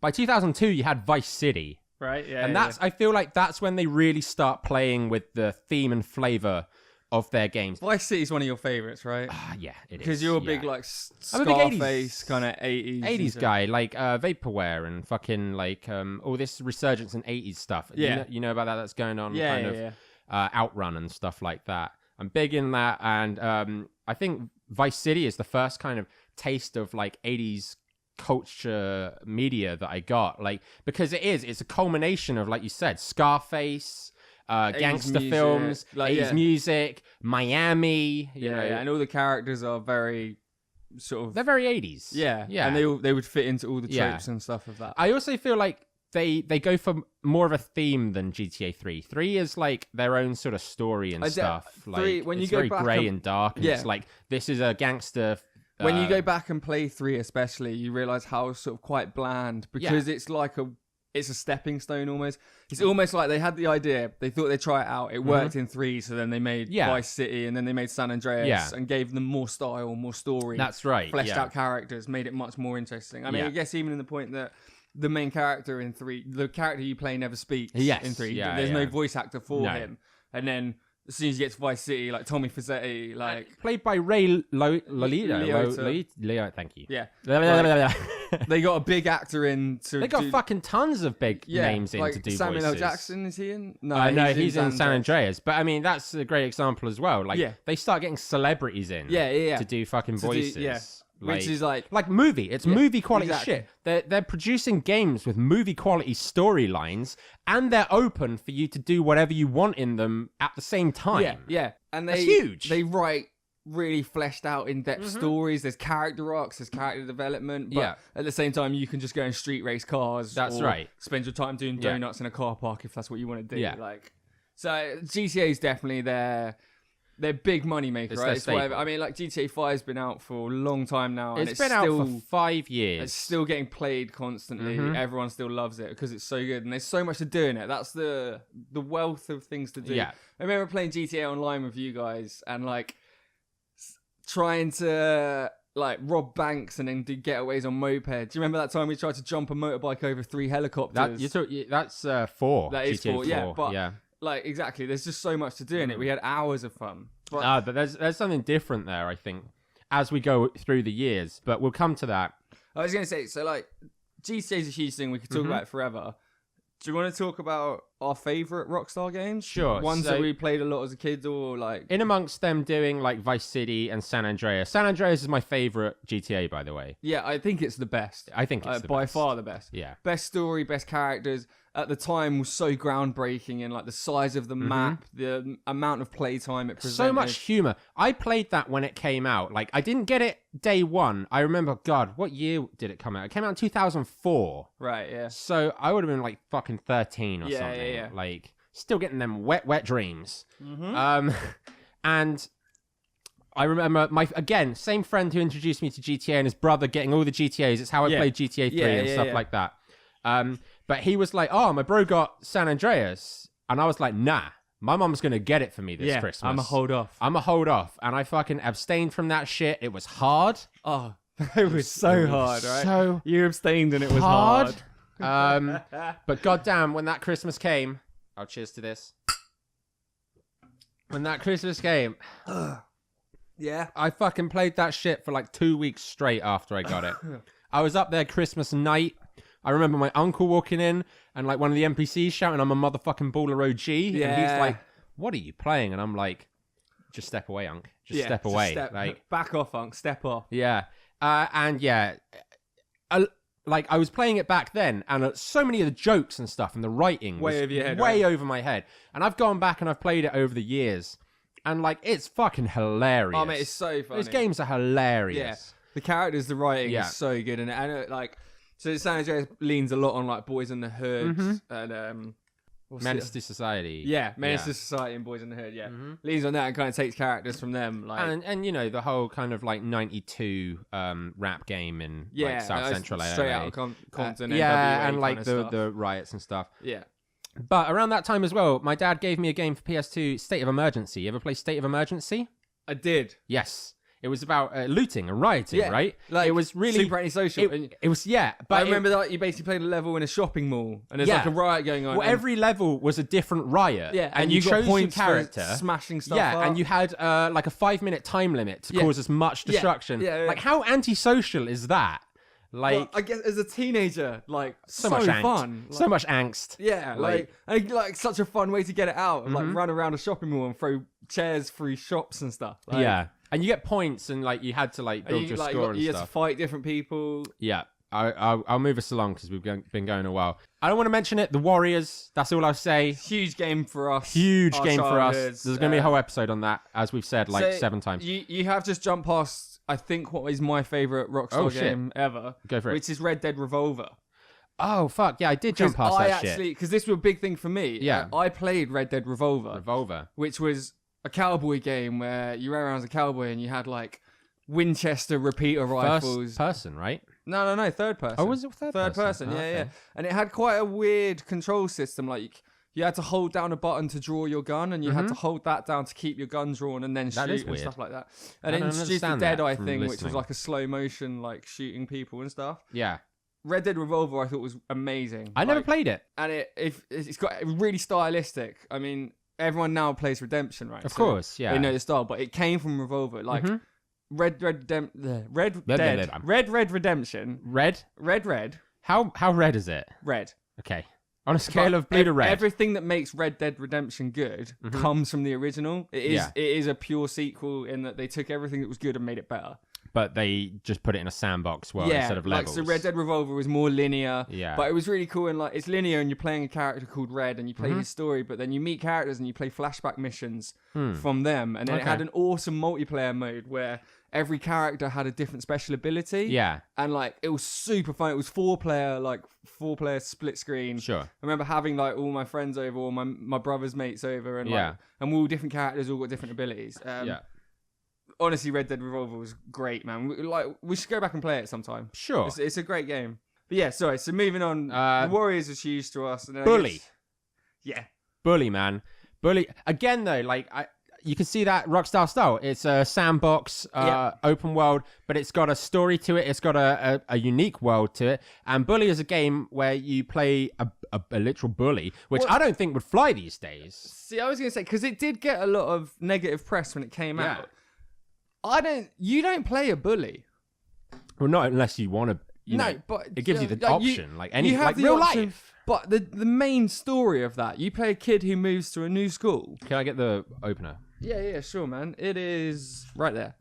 By 2002, you had Vice City. Right, yeah. And I feel like that's when they really start playing with the theme and flavor of their games. Vice City's one of your favorites, right? Yeah, it is. Because you're a big, like, Scarface kind of 80s. 80s guy, like Vaporware and fucking, like, all this resurgence in 80s stuff. Yeah. You know about that that's going on? Yeah. Outrun and stuff like that. I'm big in that, and I think Vice City is the first kind of taste of, like, 80s culture media that I got. Like, because it's a culmination of, like you said, Scarface, gangster music, films, like, 80s music, Miami. You know, and all the characters are very sort of they're very 80s. yeah, yeah, and they would fit into all the Yeah. tropes and stuff of that. I also feel like they go for more of a theme than GTA 3. 3 is like their own sort of story and stuff. Like when you it's go very back grey and- and dark, and Yeah. it's like this is a gangster. When you go back and play 3 especially, you realize how sort of quite bland because it's like it's a stepping stone almost. It's almost like they had the idea, they thought they'd try it out. It worked in 3, so then they made Vice City and then they made San Andreas and gave them more style, more story. That's right. Fleshed out characters, made it much more interesting. I mean, I guess even in the point that the main character in 3, the character you play never speaks in 3. There's no voice actor for him. And then as soon as you get to Vice City, like Tommy Fazzetti, like played by Ray Liotta. Leo, thank you. Yeah. Like, they got a big actor in to they got fucking tons of big names in like to do Samuel voices. L. Jackson, is he in? No, he's in San Andreas. But I mean, that's a great example as well. Like, they start getting celebrities in to do fucking voices. Which is like movie. It's movie quality exactly. shit. They're producing games with movie quality storylines, and they're open for you to do whatever you want in them at the same time. Yeah. And That's huge. They write really fleshed out, in-depth stories. There's character arcs, there's character development. But at the same time, you can just go and street race cars. That's or right. Spend your time doing donuts in a car park if that's what you want to do. Yeah. Like, so GTA is definitely their big money maker, right? It's whatever. I mean, like GTA 5's been out for a long time now, and it's been still, out for 5 years. It's still getting played constantly. Everyone still loves it because it's so good, and there's so much to do in it. That's the wealth of things to do. Yeah. I remember playing GTA Online with you guys, and like trying to like rob banks and then do getaways on moped. Do you remember that time we tried to jump a motorbike over 3 helicopters? That's 4. That is GTA 4, yeah. But yeah. like exactly, there's just so much to do in it. We had hours of fun. But there's something different there, I think, as we go through the years. But we'll come to that. I was going to say, so like GTA is a huge thing. We could talk about it forever. Do you want to talk about our favourite Rockstar games? Sure. Ones that we played a lot as a kid, or like in amongst them doing like Vice City and San Andreas. San Andreas is my favourite GTA, by the way. Yeah, I think it's the best. I think it's by far the best. Yeah. Best story, best characters. At the time was so groundbreaking, and like the size of the map, the amount of playtime it presented. So much humor. I played that when it came out. Like, I didn't get it day one. I remember, God, what year did it come out? It came out in 2004. Right, yeah. So I would have been like fucking 13 or something. Yeah. Like, still getting them wet dreams. And I remember same friend who introduced me to GTA and his brother getting all the GTAs. It's how I played GTA 3 and stuff like that. But he was like, oh, my bro got San Andreas. And I was like, nah, my mom's going to get it for me this Christmas. I'm a hold off. And I fucking abstained from that shit. It was hard. Oh, it was so hard, right? So you abstained and it was hard. But goddamn, when that Christmas came, cheers to this. When that Christmas came, I fucking played that shit for like 2 weeks straight after I got it. I was up there Christmas night. I remember my uncle walking in and like one of the NPCs shouting, I'm a motherfucking baller OG. Yeah. And he's like, what are you playing? And I'm like, just step away, Unc. Just step away. Like, back off, Unc. Step off. Yeah. I was playing it back then, and so many of the jokes and stuff and the writing was way over your head, way over my head. And I've gone back and I've played it over the years, and like it's fucking hilarious. Oh, mate, it's so funny. Those games are hilarious. Yeah. The characters, the writing is so good, and like, so San Andreas leans a lot on like Boys in the Hood and Menace to Society. Yeah, Menace to Society and Boys in the Hood. Yeah, leans on that and kind of takes characters from them, like and you know the whole kind of like '92 rap game in like South Central straight LA. out of Compton. Yeah, NWA and like kind of the riots and stuff. Yeah. But around that time as well, my dad gave me a game for PS2, State of Emergency. You ever play State of Emergency? I did. Yes. It was about looting and rioting, right? Like, it was really super antisocial. It was, but I remember that you basically played a level in a shopping mall, and there's like a riot going on. Well, every level was a different riot. Yeah, and you got chose points your character, for smashing stuff. Yeah, up. and you had like a 5-minute time limit to cause as much destruction. Yeah. Like, how antisocial is that? Like, well, I guess as a teenager, like so much angst. fun, so much angst. Yeah, like such a fun way to get it out. Like run around a shopping mall and throw chairs through shops and stuff. Like, yeah, and you get points, and like you had to like build your score and you stuff. had to fight different people. Yeah, I'll move us along because we've been going a while. I don't want to mention it. The Warriors. That's all I'll say. Huge game for us. Huge our game for us. childhoods. There's going to be a whole episode on that, as we've said like So 7 times. You have just jumped past, I think, what is my favourite Rockstar game ever. Go for it. Which is Red Dead Revolver. Oh, fuck. Yeah, I did jump past that shit. Because this was a big thing for me. Yeah. I played Red Dead Revolver. Revolver. Which was a cowboy game where you ran around as a cowboy and you had like Winchester repeater rifles. First person, right? No, third person. Oh, was it third person? Oh, Yeah, okay. yeah. And it had quite a weird control system. Like you had to hold down a button to draw your gun, and you had to hold that down to keep your gun drawn, and then That shoot is and weird. stuff like that. I And it don't introduced the understand Dead that Eye from thing, which was listening. like a slow motion, like shooting people and stuff. Yeah. Red Dead Revolver, I thought was amazing. I never Like, played it. and it's got really stylistic. I mean, everyone now plays Redemption, right? Of So course, yeah. they know the style, but it came from Revolver. Like Red Dead Redemption. Red? How red is it? Red. Okay. On a scale of blue to red. Everything that makes Red Dead Redemption good comes from the original. It is a pure sequel in that they took everything that was good and made it better. But they just put it in a sandbox world instead of levels. Like, so Red Dead Revolver was more linear. Yeah. But it was really cool, and like it's linear, and you're playing a character called Red, and you play his story, but then you meet characters and you play flashback missions from them, and then it had an awesome multiplayer mode where every character had a different special ability. Yeah. And like it was super fun. It was four player split screen. Sure. I remember having like all my friends over, all my brother's mates over, and Yeah. like, and we're all different characters, all got different abilities. Yeah. Honestly, Red Dead Revolver was great, man. We should go back and play it sometime. Sure. It's a great game. But yeah, sorry. So moving on, the Warriors was huge to us. And then I Bully. guess- yeah. Bully, man. Bully. Again, though, like, you can see that Rockstar style. It's a sandbox, open world, but it's got a story to it. It's got a unique world to it. And Bully is a game where you play a literal bully, which I don't think would fly these days. See, I was going to say, because it did get a lot of negative press when it came Yeah. out. You don't play a bully. Well, not unless you want to. No, but it gives you the like, option, like any, you have like the real option, life. But the main story of that, you play a kid who moves to a new school. Can I get the opener? Yeah, sure, man. It is right there.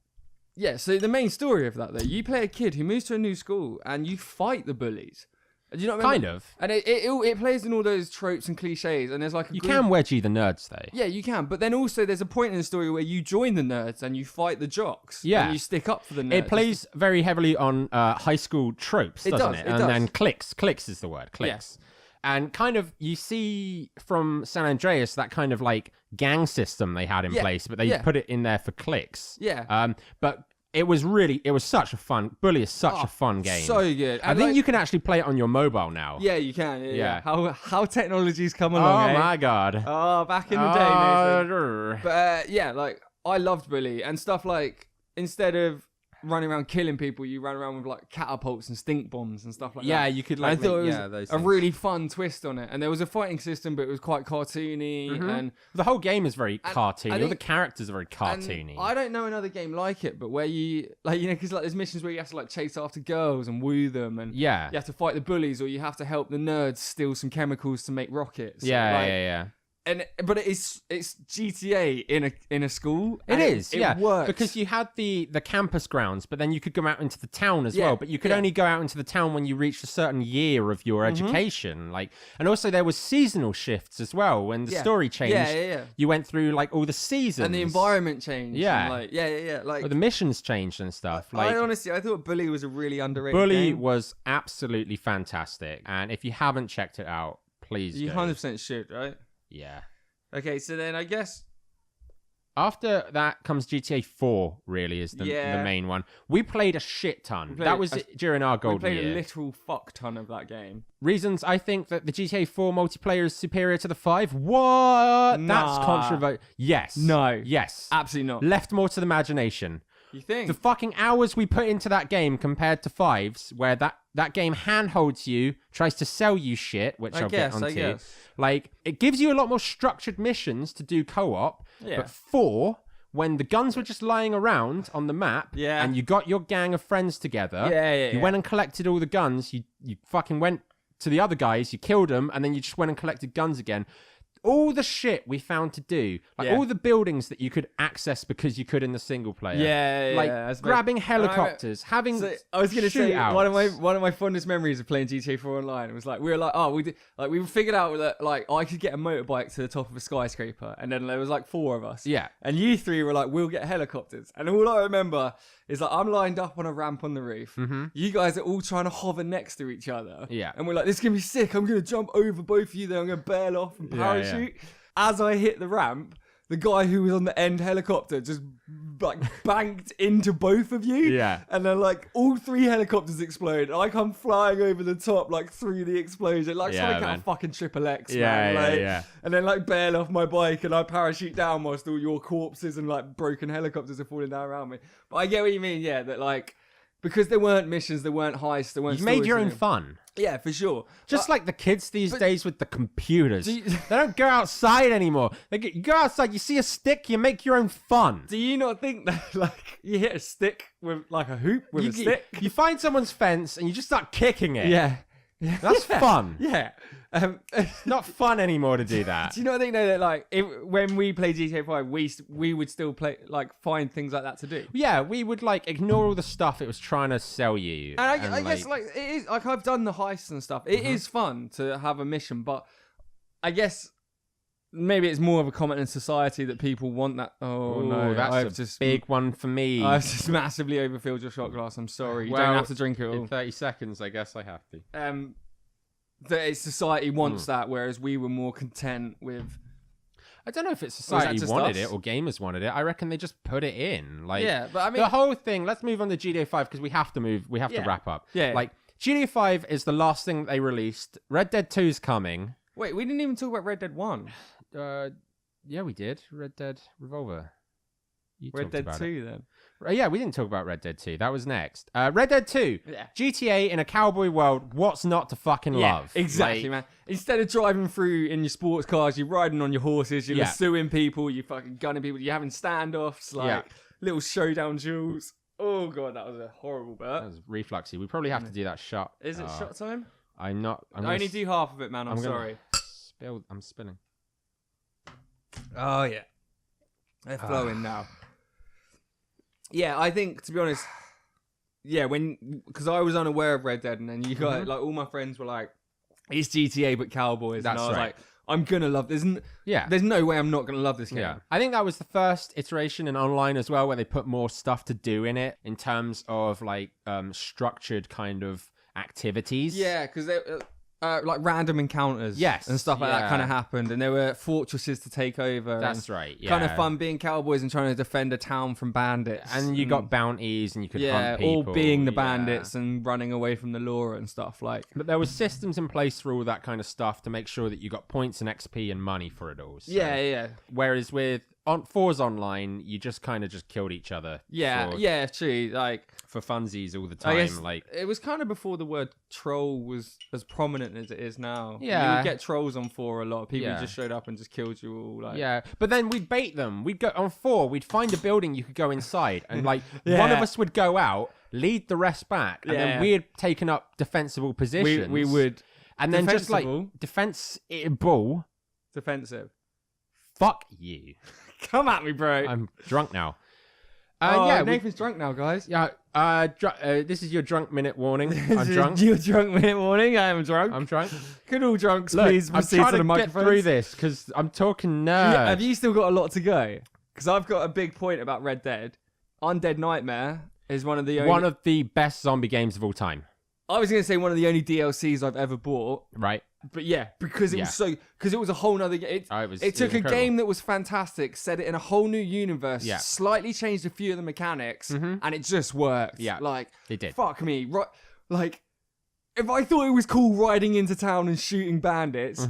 Yeah, so the main story of that, though, you play a kid who moves to a new school and you fight the bullies. Do you know what I mean? Kind of. And it plays in all those tropes and cliches, and there's like You can wedgie the nerds, though. Yeah, you can. But then also there's a point in the story where you join the nerds and you fight the jocks. Yeah. And you stick up for the nerds. It plays very heavily on high school tropes, doesn't it? It And does. then clicks. Clicks is the word. Clicks. And kind of, you see from San Andreas that kind of like gang system they had in place, but they put it in there for clicks. Yeah. But it was such a fun, Bully is such a fun game. So good. I think you can actually play it on your mobile now. Yeah, you can. Yeah. How technology's come along. Oh eh? my God. Oh, back in the day, Nathan. Oh, But yeah, like I loved Bully and stuff like instead of running around killing people, you ran around with like catapults and stink bombs and stuff like yeah, that. you could I like, thought make, it was those a things. really fun twist on it, and there was a fighting system, but it was quite cartoony, and The whole game is very cartoony. I All the think- characters are very cartoony. I don't know another game like it, but where you like because like there's missions where you have to like chase after girls and woo them, and Yeah. you have to fight the bullies, or you have to help the nerds steal some chemicals to make rockets. Yeah, Like, yeah. But it's GTA in a school. It is, It works because you had the campus grounds, but then you could go out into the town as Yeah, well. But you could yeah. only go out into the town when you reached a certain year of your education. Like, and also there was seasonal shifts as well. When the story changed, Yeah. you went through like all the seasons And the environment changed. Yeah. and, like yeah. Like Or the missions changed and stuff. Like, I thought Bully was a really underrated Bully game. was absolutely fantastic, and if you haven't checked it out, please. You go. 100% should, right? Yeah. Okay, so then I guess After that comes GTA 4, really, is the main one. We played a shit ton. That was during our we golden played year. a literal fuck ton of that game. Reasons I think that the GTA 4 multiplayer is superior to the 5? What? That's Nah. controversial. Yes. No. Yes. Absolutely not. Left more to the imagination. You think? The fucking hours we put into that game compared to 5's, where that game handholds you, tries to sell you shit, which I'll get onto. I guess. Like, it gives you a lot more structured missions to do co-op. Yeah. But 4, when the guns were just lying around on the map, Yeah. and you got your gang of friends together, you Yeah. went and collected all the guns, you fucking went to the other guys, you killed them, and then you just went and collected guns again. all the shit we found to do, like all the buildings that you could access because you could in the single player. Like grabbing helicopters, having. So I was gonna say one of my fondest memories of playing GTA 4 Online was like we were like, oh, we figured out that like I could get a motorbike to the top of a skyscraper, and then there was like 4 of us. Yeah, and you 3 were like, we'll get helicopters, and all I remember is like I'm lined up on a ramp on the roof. Mm-hmm. You guys are all trying to hover next to each other. Yeah, and we're like, this is gonna be sick. I'm gonna jump over both of you, then I'm gonna bail off and parachute. As I hit the ramp, the guy who was on the end helicopter just like banked into both of you. Yeah. And then like all 3 helicopters explode. And I come flying over the top like through the explosion. Like something out of fucking Triple X, man. Like, and then like bail off my bike and I parachute down whilst all your corpses and like broken helicopters are falling down around me. But I get what you mean, yeah, that like because there weren't missions, there weren't heists, there weren't. You made your own fun. Yeah, for sure. Just like the kids these days with the computers. They don't go outside anymore. You go outside, you see a stick, you make your own fun. Do you not think that like you hit a stick with like a hoop with a stick? You find someone's fence and you just start kicking it. Yeah. That's fun. Yeah. Not fun anymore to do that. Do you not think that like when we play GTA 5, we would still play like find things like that to do? Yeah, we would like ignore all the stuff it was trying to sell you. And I guess like it is like I've done the heists and stuff. It is fun to have a mission, but I guess maybe it's more of a comment in society that people want that. Oh no, that's a big one for me. I've just massively overfilled your shot glass. I'm sorry. You don't have to drink it all. In 30 seconds, I guess I have to. That society wants that, whereas we were more content with. I don't know if it's society wanted it or gamers wanted it. I reckon they just put it in. Like, yeah, but I mean the whole thing. Let's move on to GTA 5 because we have to move. We have to wrap up. Yeah, like GTA 5 is the last thing they released. Red Dead 2 is coming. Wait, we didn't even talk about Red Dead 1. Yeah, we did. Red Dead Revolver. Red Dead 2 then. Yeah, we didn't talk about Red Dead 2. That was next. Red Dead 2. Yeah. GTA in a cowboy world. What's not to fucking love? Exactly, man. Instead of driving through in your sports cars, you're riding on your horses, you're lassoing people, you're fucking gunning people, you're having standoffs, like little showdown duels. Oh, God, that was a horrible bit. That was refluxy. We probably have to do that shot. Is it shot time? I only do half of it, man. I'm sorry. I'm spinning. Oh, yeah. They're flowing now. Yeah, I think, to be honest, because I was unaware of Red Dead, and then you got, like, all my friends were like, it's GTA, but cowboys. That's and I was right. like, I'm going to love this. There's no way I'm not going to love this game. Yeah. I think that was the first iteration in online as well, where they put more stuff to do in it in terms of, like, structured kind of activities. Yeah, because they... like random encounters, and stuff like that kind of happened, and there were fortresses to take over. That's right. Yeah. Kind of fun being cowboys and trying to defend a town from bandits, and you got bounties, and you could hunt people. all being the bandits and running away from the law and stuff like. But there was systems in place for all that kind of stuff to make sure that you got points and XP and money for it all. So. Yeah. Whereas with Forza Online, you just kind of just killed each other. Yeah, true. Like for funsies all the time. Like it was kind of before the word troll was as prominent as it is now. Yeah, you would get trolls on 4 a lot. People just showed up and just killed you all. Like but then we'd bait them. We'd go on 4. We'd find a building you could go inside, and like one of us would go out, lead the rest back, and then we had taken up defensible positions. We would, and then just like defensive. Fuck you. Come at me, bro. I'm drunk now. Nathan's drunk now, guys. Yeah. This is your drunk minute warning. I'm drunk. Your drunk minute warning. I am drunk. I'm drunk. Could all drunks please proceed to the microphone? I'm trying to get through this because I'm talking nerd. Have you still got a lot to go? Because I've got a big point about Red Dead. Undead Nightmare is one of the best zombie games of all time. I was going to say one of the only DLCs I've ever bought. Right. But because it was a whole nother game. It took a game that was fantastic, set it in a whole new universe, slightly changed a few of the mechanics, and it just worked. Yeah, like it did. Fuck me, right? Like if I thought it was cool riding into town and shooting bandits.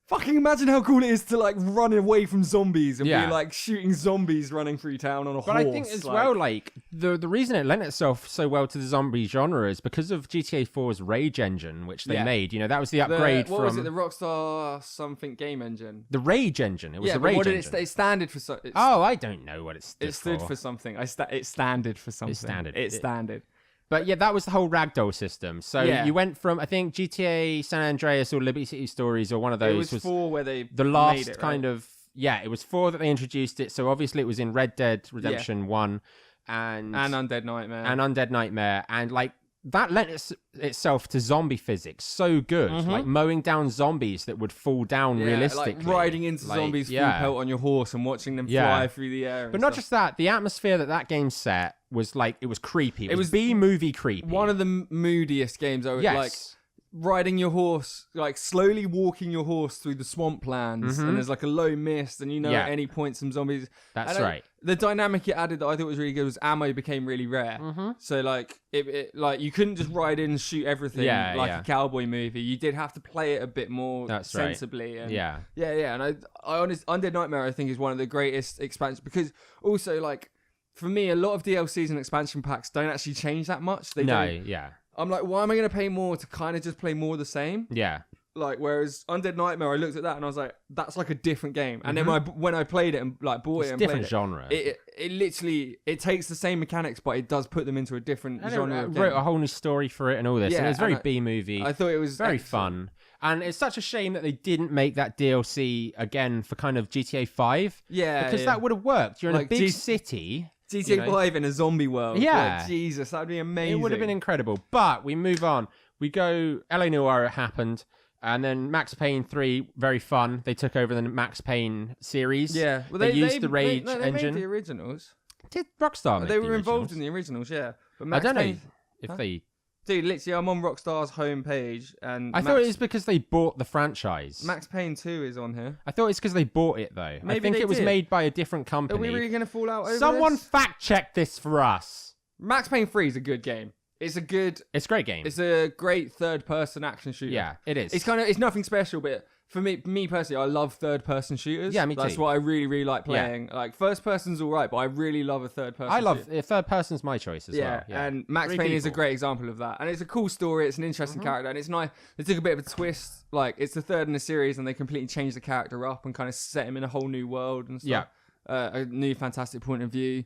Fucking imagine how cool it is to like run away from zombies and be like shooting zombies running through town on a horse. But I think as well, like the reason it lent itself so well to the zombie genre is because of GTA 4's Rage engine, which they made. You know, that was the upgrade what was it? The Rockstar something game engine. The Rage engine. It was the Rage engine. What did it standard for? I don't know what it stood for. It stood for something. It standard for something. It's standard. It's standard. But yeah, that was the whole ragdoll system. So you went from, I think, GTA San Andreas or Liberty City Stories or one of those. It was 4 where they the last made it, kind right? of, it was 4 that they introduced it. So obviously it was in Red Dead Redemption 1 and Undead Nightmare. And like that lent itself to zombie physics so good. Like mowing down zombies that would fall down realistically. Like riding into zombies full pelt on your horse and watching them fly through the air. But not just that, the atmosphere that game set was like, it was creepy. It was B-movie creepy. One of the moodiest games I would like. Riding your horse, like slowly walking your horse through the swamplands, and there's like a low mist, and at any point some zombies. That's right. The dynamic it added that I thought was really good was ammo became really rare. So like it like you couldn't just ride in and shoot everything like a cowboy movie. You did have to play it a bit more sensibly. Right. And yeah. And I honestly, Undead Nightmare I think is one of the greatest expansions because also like for me a lot of DLCs and expansion packs don't actually change that much. They don't. I'm like, why am I going to pay more to kind of just play more of the same? Yeah. Like, whereas Undead Nightmare, I looked at that and I was like, that's like a different game. And then when I played it and like bought it and different played genre. It literally, it takes the same mechanics, but it does put them into a different genre. I wrote a whole new story for it and all this. And it was very B-movie. I thought it was very fun. And it's such a shame that they didn't make that DLC again for kind of GTA 5. Yeah. Because that would have worked. You're in a big city. GTA 5 in a zombie world. Yeah. Like, Jesus, that'd be amazing. It would have been incredible. But we move on. We go, LA Noire, it happened. And then Max Payne 3, very fun. They took over the Max Payne series. Yeah. Well, they used the Rage they engine. made the originals. Did Rockstar make They were the involved originals? in the originals, yeah. But I Max don't know Payne, if they... Dude, literally, I'm on Rockstar's homepage, and I thought it was because they bought the franchise. Max Payne 2 is on here. I thought it's because they bought it, though. Maybe I think they it was did. made by a different company. Are we really going to fall out over Someone this? fact check this for us. Max Payne 3 is a good game. It's a great game. It's a great third-person action shooter. Yeah, it is. It's nothing special, but for me personally, I love third-person shooters. Yeah, me too. That's what I really, really like playing. Like first person's all right, but I really love a third-person. I love third person's my choice as well. Yeah, and Max Payne is a great example of that. And it's a cool story. It's an interesting character, and it's nice. They took a bit of a twist. Like it's the third in the series, and they completely changed the character up and kind of set him in a whole new world and stuff. Yeah, a new fantastic point of view.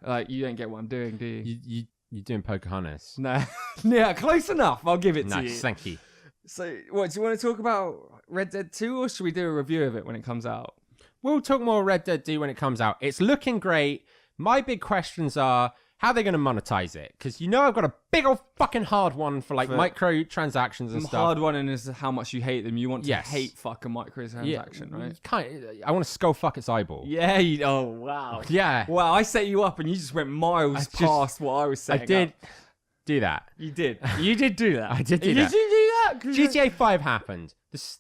Like you don't get what I'm doing, do you? You're doing Pocahontas. No, yeah, close enough. I'll give it to you. Nice, thank you. So, what do you want to talk about? Red Dead 2, or should we do a review of it when it comes out? We'll talk more Red Dead 2 when it comes out. It's looking great. My big questions are, how are they going to monetize it? Because I've got a big old fucking hard one for microtransactions and stuff. Hard one is how much you hate them. You want to hate fucking microtransaction, right? I want to skull fuck its eyeball. Yeah. Oh, wow. Yeah. Wow, I set you up and you just went miles past what I was saying. I did do that. You did. You did do that. I did do that. Did you do that? GTA 5 happened.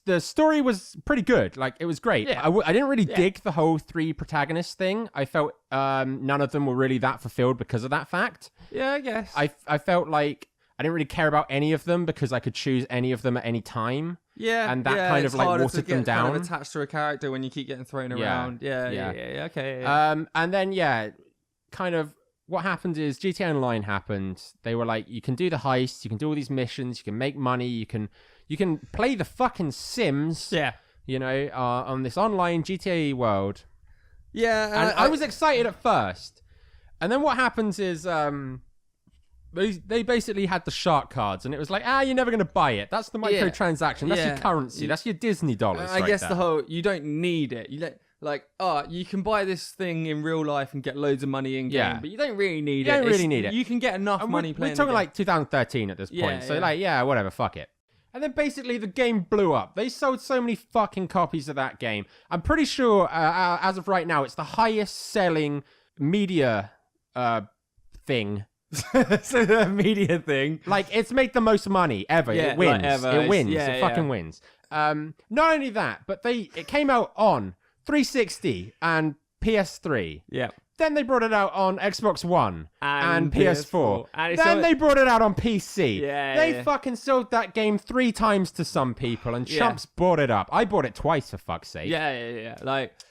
The story was pretty good. Like, it was great. Yeah. I didn't really dig the whole 3 protagonist thing. I felt none of them were really that fulfilled because of that fact. Yeah, I guess. I felt like I didn't really care about any of them because I could choose any of them at any time. Yeah, and that kind of like watered them down. Kind of attached to a character when you keep getting thrown around. Yeah, okay. And then kind of what happened is GTA Online happened. They were like, you can do the heists, you can do all these missions, you can make money, you can play the fucking Sims. Yeah, on this online GTA world. Yeah, and I was excited at first, and then what happens is they basically had the shark cards, and it was like, you're never going to buy it. That's the microtransaction. That's your currency. That's your Disney dollars. I guess the whole, you don't need it. You don't, you can buy this thing in real life and get loads of money in game, but you don't really need it. You don't really need it. You can get enough money playing. We're talking like 2013 at this point. So whatever, fuck it. And then basically the game blew up. They sold so many fucking copies of that game. I'm pretty sure as of right now, it's the highest selling media thing. So the media thing, like it's made the most money ever. It wins. It wins. It fucking wins. Not only that, but it came out on 360 and PS3. Yeah. Then they brought it out on Xbox One and PS4. And then they brought it out on PC. Yeah, they fucking sold that game 3 times to some people, and chumps bought it up. I bought it twice, for fuck's sake. Yeah.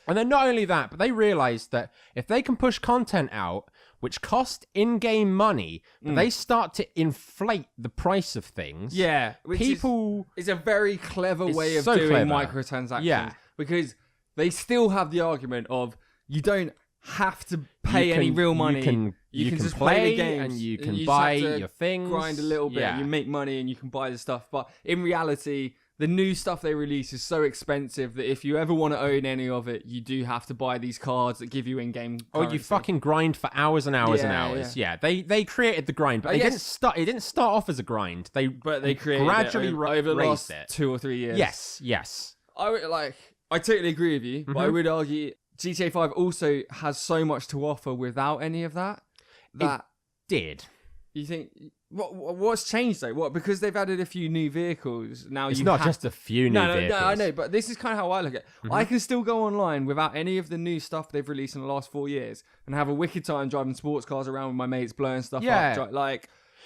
And then not only that, but they realized that if they can push content out, which cost in-game money, but they start to inflate the price of things. Yeah. It's a very clever way of doing microtransactions. Yeah. Because they still have the argument of, you don't have to pay any real money. You can just play the games, and you can just buy have to your things. grind a little bit, and you make money, and you can buy the stuff. But in reality, the new stuff they release is so expensive that if you ever want to own any of it, you do have to buy these cards that give you in-game currency. Or you fucking grind for hours and hours and hours. Yeah, they created the grind, but it didn't start off as a grind. They created gradually over the last it. 2 or 3 years. Yes. I totally agree with you, but I would argue GTA 5 also has so much to offer without any of that. It did. You think what's changed though? What, because they've added a few new vehicles now? It's not just a few new vehicles. No, I know, but this is kind of how I look at it. I can still go online without any of the new stuff they've released in the last 4 years and have a wicked time driving sports cars around with my mates, blowing stuff up.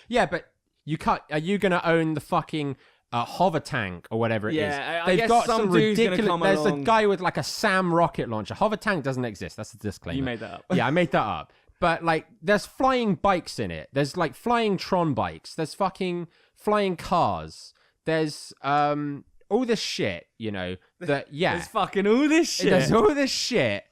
Yeah, but you can't. Are you gonna own the fucking hover tank or whatever it is? I guess got some ridiculous. There's a guy with like a Sam rocket launcher. Hover tank doesn't exist. That's a disclaimer. You made that up. Yeah, I made that up. But like, there's flying bikes in it. There's like flying Tron bikes. There's fucking flying cars. There's all this shit, There's fucking all this shit. There's all this shit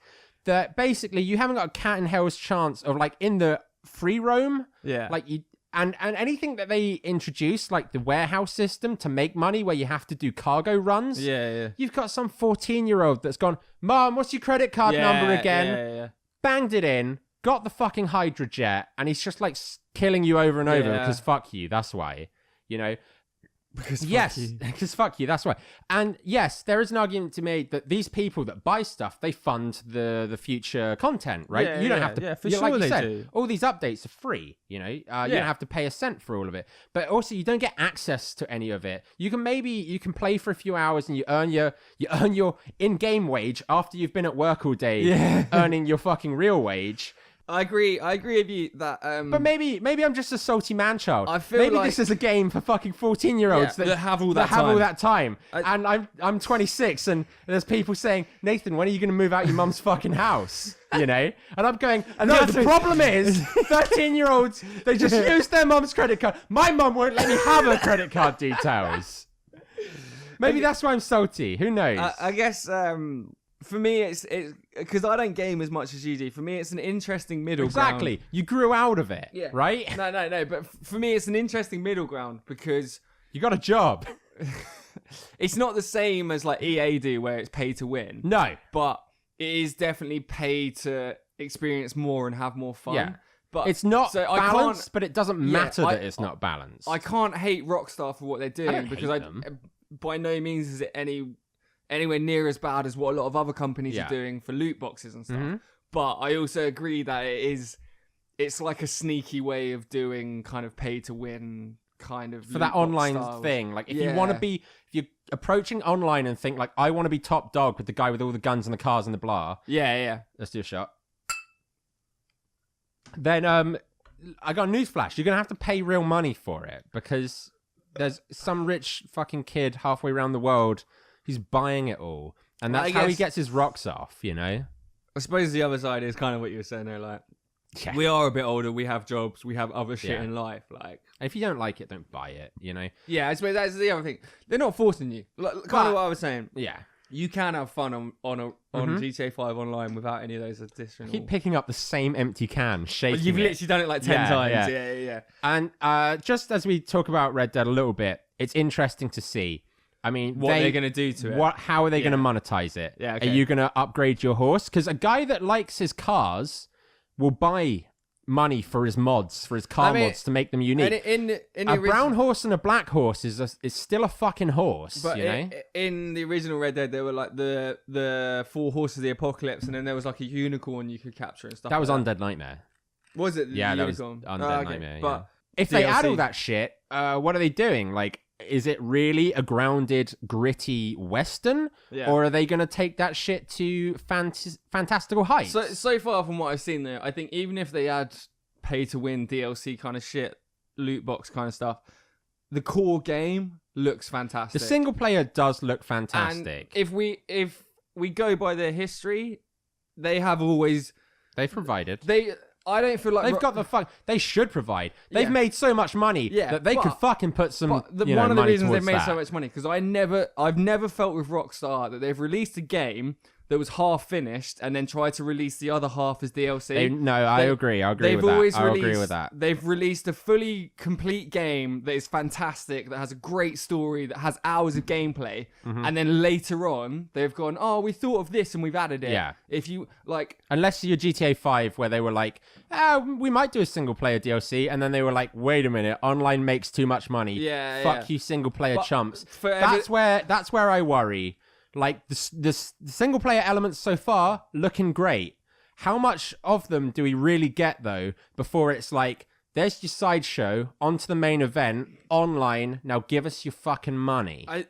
that basically you haven't got a cat in hell's chance of like in the free roam. Yeah. Like you. And anything that they introduce, like the warehouse system to make money where you have to do cargo runs. Yeah. You've got some 14-year-old that's gone, Mom, what's your credit card number again? Yeah. Banged it in, got the fucking Hydra jet, and he's just like killing you over and over because fuck you, that's why. Because fuck you, that's why. And yes, there is an argument to be made that these people that buy stuff, they fund the future content, right? You don't have to. Yeah, for sure like you said, do. All these updates are free. You don't have to pay a cent for all of it. But also, you don't get access to any of it. You can play for a few hours and you earn your in-game wage after you've been at work all day, earning your fucking real wage. I agree with you that. But maybe I'm just a salty man child. I feel maybe like this is a game for fucking 14-year-olds that have all that time. And I'm 26, and there's people saying, Nathan, when are you going to move out your mum's fucking house? And I'm going. No, the problem is 13-year-olds. They just use their mum's credit card. My mum won't let me have her credit card details. Maybe that's why I'm salty. Who knows? I guess. For me, it's because I don't game as much as you do. For me, it's an interesting middle ground. Exactly. You grew out of it, right? No. But for me, it's an interesting middle ground because you got a job. It's not the same as like EA do, where it's pay to win. No. But it is definitely pay to experience more and have more fun. Yeah. But it's not balanced, but it doesn't matter that it's not balanced. I can't hate Rockstar for what they're doing because by no means is it anywhere near as bad as what a lot of other companies are doing for loot boxes and stuff. But I also agree that it's like a sneaky way of doing kind of pay to win kind of for that online thing. Like if you're approaching online and think like, I want to be top dog with the guy with all the guns and the cars and the blah. Yeah. Let's do a shot. Then I got a newsflash. You're going to have to pay real money for it because there's some rich fucking kid halfway around the world who's buying it all, and that's how he gets his rocks off, I suppose the other side is kind of what you were saying there, like, we are a bit older, we have jobs, we have other shit in life, like, if you don't like it, don't buy it, Yeah, I suppose that's the other thing. They're not forcing you. Kind of what I was saying. Yeah. You can have fun on GTA 5 online without any of those additional... Keep picking up the same empty can, shaking You've literally done it like 10 times. Yeah. And just as we talk about Red Dead a little bit, it's interesting to see. I mean, what they're going to do to it. How are they going to monetize it? Yeah, okay. Are you going to upgrade your horse? Because a guy that likes his cars will buy money for his mods, for his car mods to make them unique. A brown horse and a black horse is still a fucking horse, but in the original Red Dead, there were like the 4 horses of the apocalypse, and then there was like a unicorn you could capture and stuff. That was Undead Nightmare. Was it? Yeah, that was unicorn? Undead Nightmare. But if they add all that shit, what are they doing? Like, is it really a grounded, gritty Western? Yeah. Or are they going to take that shit to fantastical heights? So far from what I've seen there, I think even if they add pay-to-win DLC kind of shit, loot box kind of stuff, the core game looks fantastic. The single player does look fantastic. And if we go by their history, they've provided. I don't feel like they've got the fuck. They should provide. They've made so much money that they could fucking put some. One of the reasons they've made so much money because I've never felt with Rockstar that they've released a game that was half finished and then tried to release the other half as DLC. I agree. I agree with that. I agree with that. They've released a fully complete game that is fantastic, that has a great story, that has hours of gameplay, and then later on they've gone, oh, we thought of this and we've added it. Yeah. If you like, unless you're GTA 5, where they were like, oh, we might do a single player DLC, and then they were like, wait a minute, online makes too much money. Yeah, fuck you, single player chumps. That's where I worry. Like the single player elements so far looking great. How much of them do we really get though before it's like, there's your sideshow, onto the main event, online, now give us your fucking money. I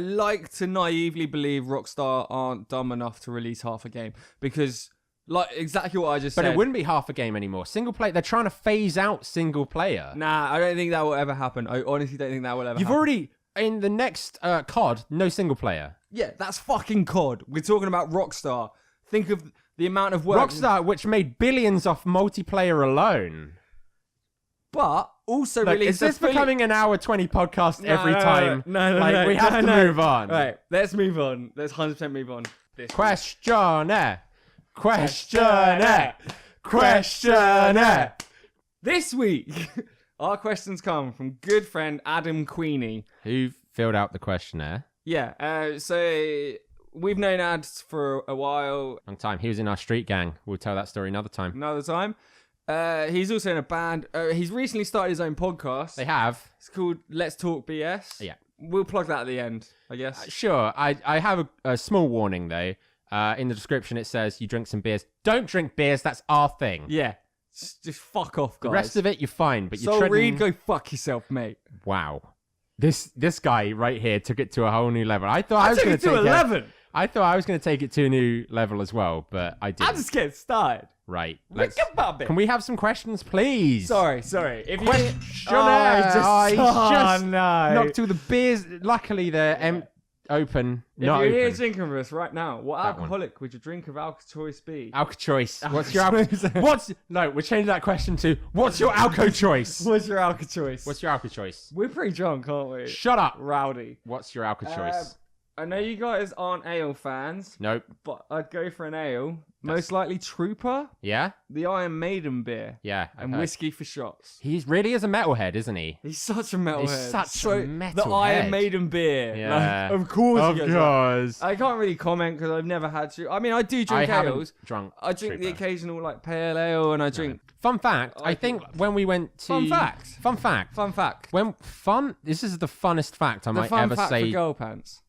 like to naively believe Rockstar aren't dumb enough to release half a game, because like exactly what I just said. But it wouldn't be half a game anymore. Single player, they're trying to phase out single player. Nah, I don't think that will ever happen. I honestly don't think that will ever happen. You've already, in the next COD, no single player. Yeah, that's fucking COD. We're talking about Rockstar. Think of the amount of work. Rockstar, which made billions off multiplayer alone. But also Look, released. Is this becoming an hour 20 podcast every time? No. We have to move on. Right, let's move on. Let's 100% move on. Questionnaire. This week, our questions come from good friend Adam Queenie, who filled out the questionnaire. Yeah, so we've known Ads for a while. Long time. He was in our street gang. We'll tell that story another time. He's also in a band. He's recently started his own podcast. They have. It's called Let's Talk BS. Yeah. We'll plug that at the end, I guess. Sure. I have a small warning, though. In the description, it says you drink some beers. Don't drink beers. That's our thing. Yeah. Just fuck off, guys. The rest of it, you're fine. But you're Reed, go fuck yourself, mate. Wow. This guy right here took it to a whole new level. I thought I was going to take 11. I thought I was going to take it to a new level as well, but I didn't. I'm just getting started. Right. Can we have some questions, please? Sorry. If you just knocked all the beers. Luckily, they're open. If not you're open. here drinking with us right now, what alcoholic would your drink of alcohol choice be? Alcohol choice. What's your alcohol? No, we're changing that question to what's your alcohol choice? What's your alcohol choice? What's your alcohol choice? We're pretty drunk, aren't we? Shut up. Rowdy. What's your alcohol choice? I know you guys aren't ale fans. Nope. But I'd go for an ale. Most likely Trooper. Yeah? The Iron Maiden beer. Yeah. And whiskey for shots. He really is a metalhead, isn't he? He's such a metalhead. He's such a metalhead. The Iron Maiden beer. Yeah. Like, of course. I can't really comment because I've never had to. I mean, I do drink ales. I drink the occasional like pale ale, and I drink. Fun fact. I think when we went to Fun fact. Fun fact. This is the funnest fact I might ever say. For girl pants.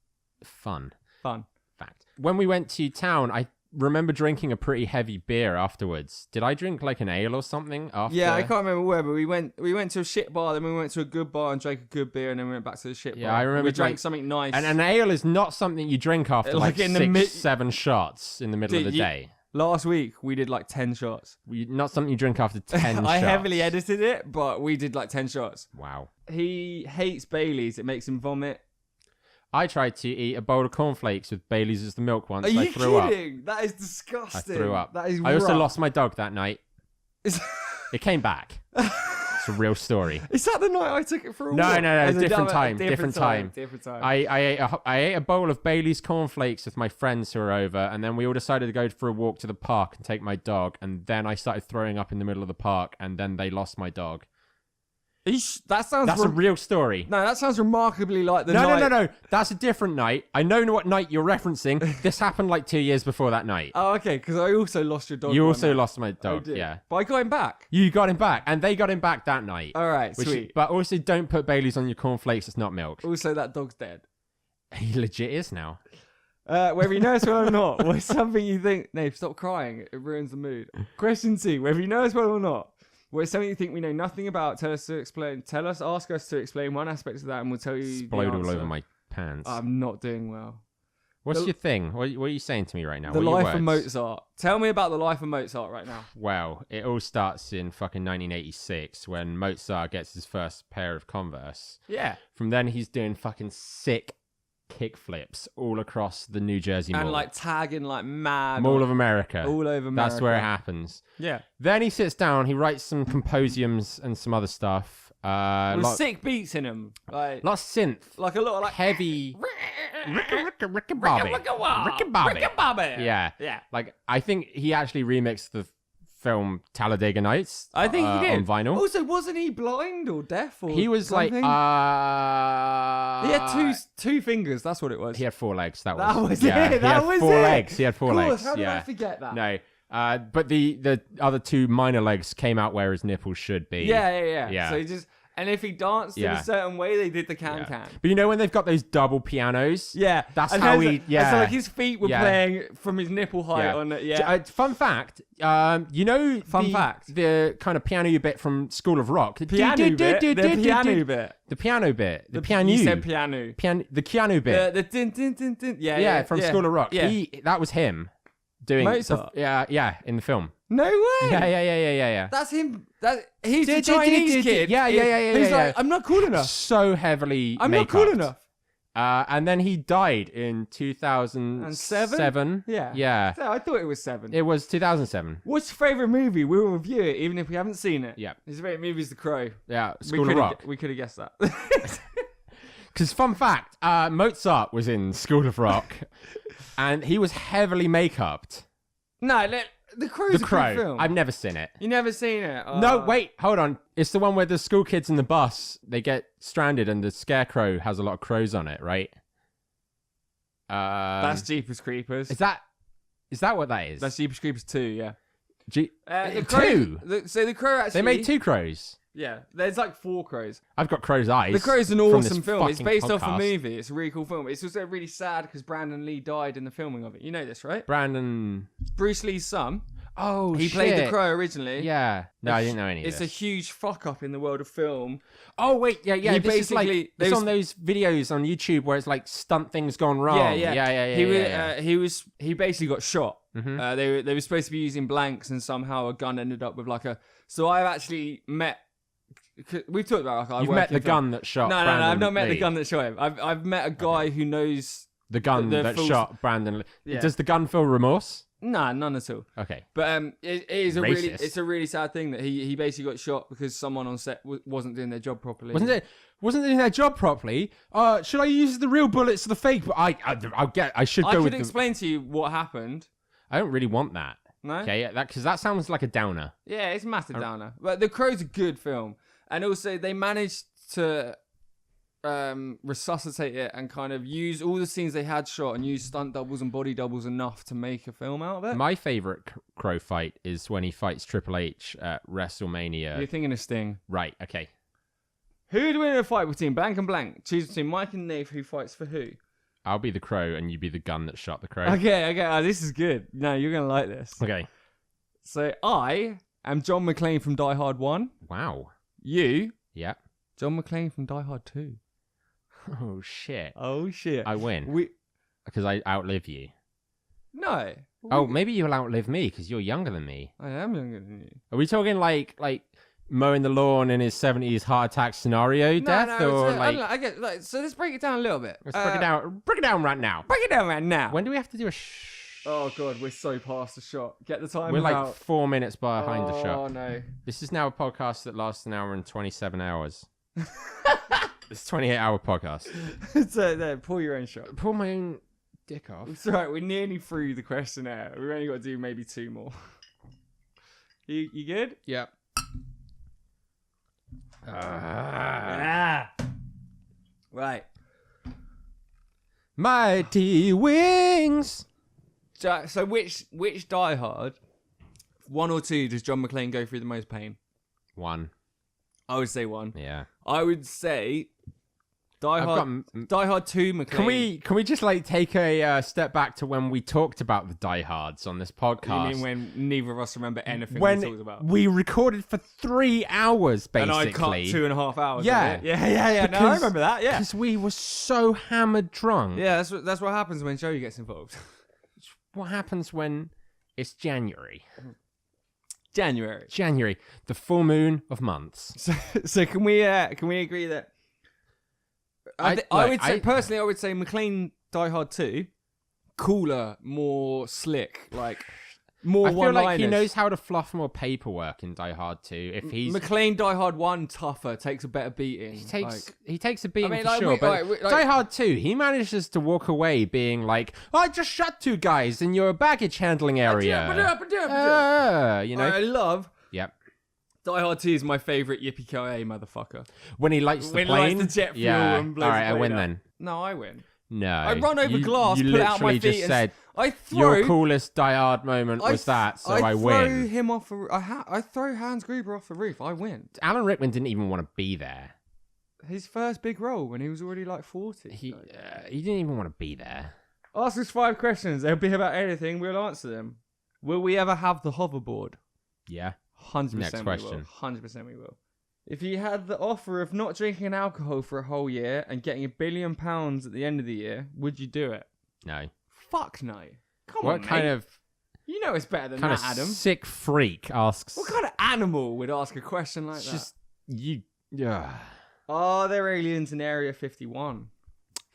Fun fact. When we went to town, I remember drinking a pretty heavy beer afterwards. Did I drink like an ale or something after? Yeah, I can't remember where, but we went to a shit bar, then we went to a good bar and drank a good beer, and then we went back to the shit bar. Yeah, I remember we drank something nice. And an ale is not something you drink after like 7 shots in the middle of the day. Last week we did like 10 shots. Not something you drink after 10 shots. I heavily edited it, but we did like 10 shots. Wow. He hates Baileys. It makes him vomit. I tried to eat a bowl of cornfleks with Baileys as the milk once. Are you threw kidding? Up. That is disgusting. I threw up. That is I also rough. lost my dog that night. It came back. It's a real story. Is that the night I took it for a walk? No. Different time. Different time. I ate a bowl of Bailey's cornflakes with my friends who were over, and then we all decided to go for a walk to the park and take my dog, and then I started throwing up in the middle of the park, and then they lost my dog. That's a real story. No, that sounds remarkably like the night. No. That's a different night. I know what night you're referencing. This happened like 2 years before that night. Oh, okay, because I also lost your dog. You also lost my dog, yeah. But I got him back. You got him back, and they got him back that night. All right, sweet. But also, don't put Baileys on your cornflakes. It's not milk. Also, that dog's dead. He legit is now. Whether you know us well or not, what's something you think... No, stop crying. It ruins the mood. Question 2. Whether you know us well or not, what is something you think we know nothing about? Ask us to explain one aspect of that, and we'll tell you Explode all over my pants. I'm not doing well. What's your thing? What are you saying to me right now? The life of Mozart. Tell me about the life of Mozart right now. Well, it all starts in fucking 1986 when Mozart gets his first pair of Converse. Yeah. From then, he's doing fucking sick kickflips all across the New Jersey Mall. And like tagging like mad. Mall of America. All over America. That's where it happens. Yeah. Then he sits down, he writes some composiums and some other stuff. With sick beats in them. Like Lots of synth. a lot of like Heavy. Rick and Bobby. Yeah. Yeah. Like, I think he actually remixed the film Talladega Nights. I think he did. On vinyl. Also, wasn't he blind or deaf or He was something? like, he had two fingers. That's what it was. He had 4 legs. That That was was yeah, it. He That had was 4 it. legs. He had 4 Of course, legs. how did yeah. I forget that? No. But the other 2 minor legs came out where his nipples should be. Yeah. So he just, and if he danced in Yeah. a certain way, they did the can. But you know when they've got those double pianos? Yeah, That's and how there's he. a- Yeah. So like his feet were Yeah. playing from his nipple height on it. Yeah. Fun fact. You know Fun fact. the kind of piano bit from School of Rock. Piano bit. The piano bit. The piano bit. The piano. You said piano. The piano bit. The din din din din. Yeah, from School of Rock. Yeah. That was him doing Mozart? yeah, in the film. No way. Yeah. That's him. He's the Chinese kid. Yeah. He's like, I'm not cool enough. So heavily I'm not cool make-upped. enough. And then he died in 2007. Yeah. So I thought it was 7. It was 2007. What's your favourite movie? We'll review it even if we haven't seen it. Yeah. His favourite movie is The Crow. Yeah, School of Rock. We could have guessed that. Because fun fact, Mozart was in School of Rock, and he was heavily make-upped. No, The Crow's The a Crow. good film. I've never seen it. You never seen it? Oh. No, wait, hold on. It's the one where the school kids in the bus, they get stranded and the scarecrow has a lot of crows on it, right? That's Jeepers Creepers. Is that what that is? That's Jeepers Creepers 2, yeah. The Crow, two? So The Crow actually... They made 2 crows. Yeah, there's like 4 crows. I've got crow's eyes. The Crow's an from awesome this film. It's fucking based off a podcast. movie. It's a really cool film. It's also really sad because Brandon Lee died in the filming of it. You know this, right? Brandon... Bruce Lee's son. Oh, He shit. played the Crow originally. Yeah. No, I didn't know any of It's a this. huge fuck up in the world of film. Oh, wait, yeah. He This is like, basically- it's on those videos on YouTube where it's like stunt things gone wrong. Yeah. He basically got shot. Mhm. They were supposed to be using blanks, and somehow a gun ended up with like a. So I've actually met. We've talked about. Like, I You've work met in the film. gun that shot No, Brandon I've not met the Lee. gun that shot him. I've met a guy who knows. The gun the that full- shot Brandon Lee. Yeah. Does the gun feel remorse? Nah, none at all. Okay. But it is Racist. it's a really sad thing that he basically got shot because someone on set wasn't doing their job properly. Wasn't doing their job properly? Should I use the real bullets or the fake? But I should I go could with the... explain to you what happened. I don't really want that. No. Okay, because that sounds like a downer. Yeah, it's a massive downer. But The Crow's a good film. And also, they managed to resuscitate it and kind of use all the scenes they had shot and use stunt doubles and body doubles enough to make a film out of it. My favorite Crow fight is when he fights Triple H at WrestleMania. You're thinking of Sting. Right, okay. Who would win in a fight between blank and blank? Choose between Mike and Nath, who fights for who? I'll be the crow and you be the gun that shot the crow. Okay. Oh, this is good. No, you're going to like this. Okay. So, I am John McClane from Die Hard 1. Wow. You, Yeah. John McClane from Die Hard 2. Oh, shit. Oh, shit. I win. Because I outlive you. No. Oh, maybe you'll outlive me because you're younger than me. I am younger than you. Are we talking like mowing the lawn in his 70s heart attack scenario death? Or I like... don't know, I get, like, so let's break it down a little bit. Let's break it down. Break it down right now. Break it down right now. When do we have to do a Oh, God, we're so past the shot. Get the time We're like out. 4 minutes behind the shot. Oh, no. This is now a podcast that lasts an hour and 27 hours. It's a 28-hour podcast. So, there, pull your own shot. Pull my own dick off. It's all right, we're nearly through the questionnaire. We've only got to do maybe 2 more. You good? Yep. Right. Mighty wings. So which Die Hard, 1 or 2, does John McClane go through the most pain? 1. I would say 1. Yeah. I would say Die I've Hard. got Die Hard 2 McClane. Can we just like take a step back to when we talked about the Die Hards on this podcast? You mean when neither of us remember anything when we talked about? we recorded for 3 hours, basically. And I cut 2.5 hours. Yeah. Of it. Yeah. No, I remember that. Yeah. Because we were so hammered drunk. Yeah, that's what happens when Joey gets involved. What happens when it's January? January, the full moon of months. So can we agree that I would say personally I would say McClane Die Hard 2 cooler, more slick, like more I feel one-liners. like he knows how to fluff more paperwork in Die Hard 2. If he's McClane Die Hard 1 tougher, takes a better beating. he takes a beating I mean, for sure. But Die Hard 2, he manages to walk away being like, I just shot 2 guys in your baggage handling area. You know? I love Yep. Die Hard 2 is my favourite yippee-ki-yay motherfucker. When he lights the When he plane. lights the jet fuel yeah. and blows All right, the I plane win up. then. No, I win. No. I run over glass, you put it out my literally feet, just and said I throw. your coolest Die Hard moment was that, so I throw win. him off. I throw Hans Gruber off the roof. I win. Alan Rickman didn't even want to be there. His first big role when he was already like 40. He didn't even want to be there. Ask us 5 questions. They'll be about anything. We'll answer them. Will we ever have the hoverboard? Yeah. 100% Next question. We will. 100% we will. If you had the offer of not drinking alcohol for a whole year and getting £1 billion at the end of the year, would you do it? No. Fuck no. Come What on, kind mate. of You know it's better than kind that, of Adam. sick freak asks? What kind of animal would ask a question like It's that? just you. Yeah. Are there aliens in Area 51?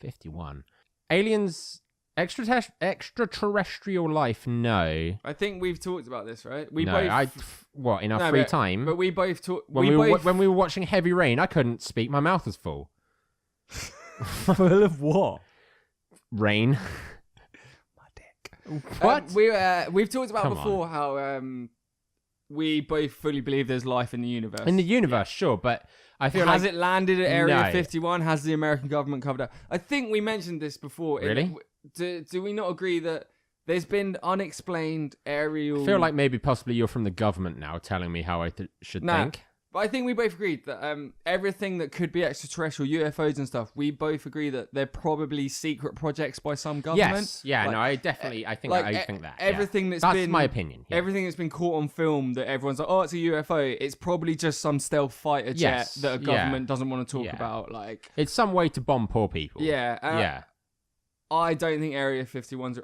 51. Aliens. Extraterrestrial life, no. I think we've talked about this, right? What, in our free time? But we both talked. When we were watching Heavy Rain, I couldn't speak. My mouth was full. Full of what? Rain. My dick. What? We've talked about Come before how we both fully believe there's life in the universe. In the universe, sure, but I feel Has like... it landed at Area No. 51? Has the American government covered up? I think we mentioned this before. Really? Do we not agree that there's been unexplained aerial... I feel like maybe possibly you're from the government now telling me how I should think. But I think we both agreed that everything that could be extraterrestrial, UFOs and stuff, we both agree that they're probably secret projects by some government. Yes, yeah, Like, no, I definitely, I think that. Everything yeah. that's been... my opinion. Yeah. Everything that's been caught on film that everyone's like, oh, it's a UFO, it's probably just some stealth fighter jet Yes, that a government doesn't want to talk Yeah. about. Like, It's some way to bomb poor people. yeah. Yeah. I don't think Area 51's...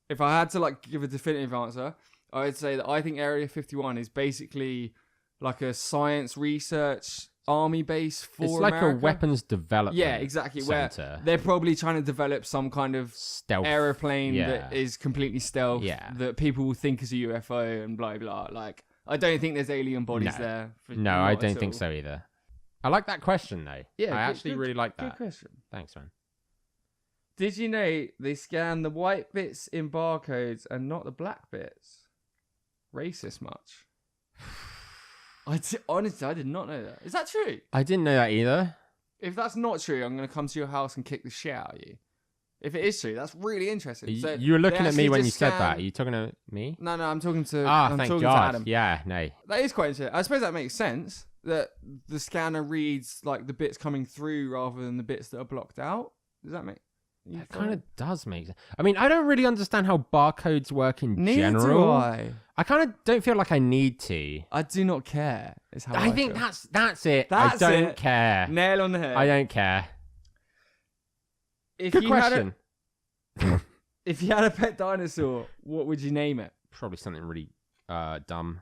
If I had to like give a definitive answer, I would say that I think Area 51 is basically like a science research army base for It's like America. a weapons development Yeah, exactly. center. Where they're probably trying to develop some kind of Stealth. aeroplane Yeah. that is completely stealth, Yeah. that people will think is a UFO and blah blah. Like, I don't think there's alien bodies No. there. No, I don't think so either. I like that question, though. Yeah, I actually really like Good that. question. Thanks, man. Did you know they scan the white bits in barcodes and not the black bits? Racist much? Honestly, I did not know that. Is that true? I didn't know that either. If that's not true, I'm going to come to your house and kick the shit out of you. If it is true, that's really interesting. So You were looking they at me actually when you just said scan- that. Are you talking to me? No, I'm talking to. I'm Thank talking God. to Adam. Yeah, no. That is quite interesting. I suppose that makes sense. That the scanner reads like the bits coming through rather than the bits that are blocked out. Does that make? That kind of does make sense. I mean, I don't really understand how barcodes work in Neither general. do I. I kind of don't feel like I need to. I do not care. Is how I think feel. that's it. That's I don't it. care. Nail on the head. I don't care. If Good you question. If you had a pet dinosaur, what would you name it? Probably something really dumb.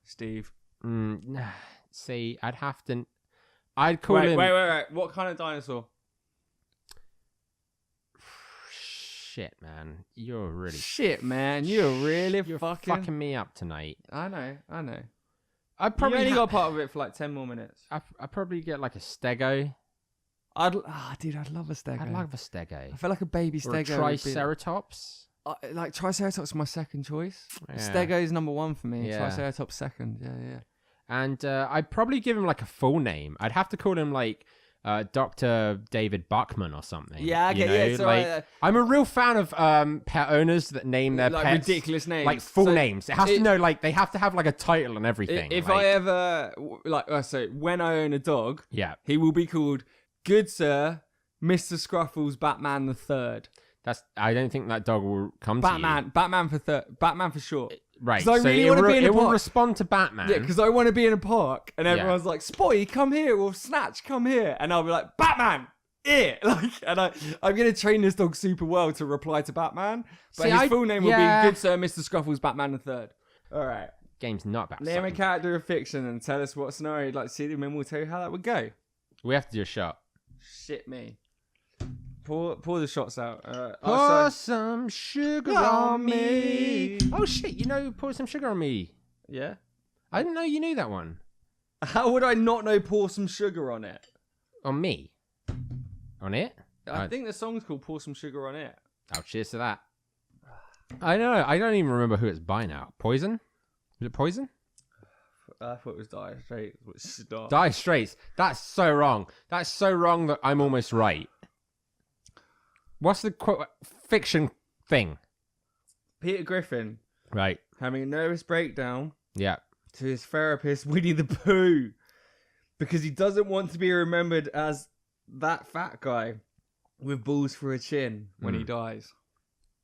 Steve. See, I'd call him... Wait. What kind of dinosaur? Shit, man. You're really... Shit, man. You're really You're fucking... fucking me up tonight. I know. I'd probably... You only got part of it for like 10 more minutes. I'd probably get like a stego. Dude, I'd love a stego. I'd love a stego. I feel like a baby Or a stego. triceratops. Like Triceratops is my second choice. Yeah. Stego is number 1 for me. Yeah. Triceratops second. Yeah. And I'd probably give him like a full name. I'd have to call him like Dr. David Buckman or something. Yeah, okay, you know? yeah. It's like, alright. I'm a real fan of pet owners that name their Like pets ridiculous names. like full So names. It has to know like they have to have like a title and everything. If like, I ever when I own a dog, yeah, he will be called Good Sir Mr. Scruffles Batman the Third. I don't think that dog will come to you. Batman for short. Right. 'Cause I really wanna be in a it will park. respond to Batman. Yeah, because I want to be in a park and everyone's like, Spotty, come here, or Snatch, come here, and I'll be like, Batman, here, like, and I'm gonna train this dog super well to reply to Batman, but his full name will be Good Sir Mr. Scruffles Batman the Third. All right, Game's not about name a something. character of fiction and tell us what scenario you'd like to see them in. We'll tell you how that would go. We have to do a shot. Shit me. Pour the shots out. Pour some sugar on me. Oh shit! You know, pour some sugar on me. Yeah. I didn't know you knew that one. How would I not know pour some sugar on it? On me. On it. I think the song's called Pour Some Sugar on It. Oh, cheers to that. I know. I don't even remember who it's by now. Poison? Was it Poison? I thought it was Dire Straits. Which is not. Dire Straits. That's so wrong. That's so wrong that I'm almost right. What's the fiction thing? Peter Griffin Right. having a nervous breakdown Yeah. to his therapist, Winnie the Pooh, because he doesn't want to be remembered as that fat guy with balls for a chin when he dies.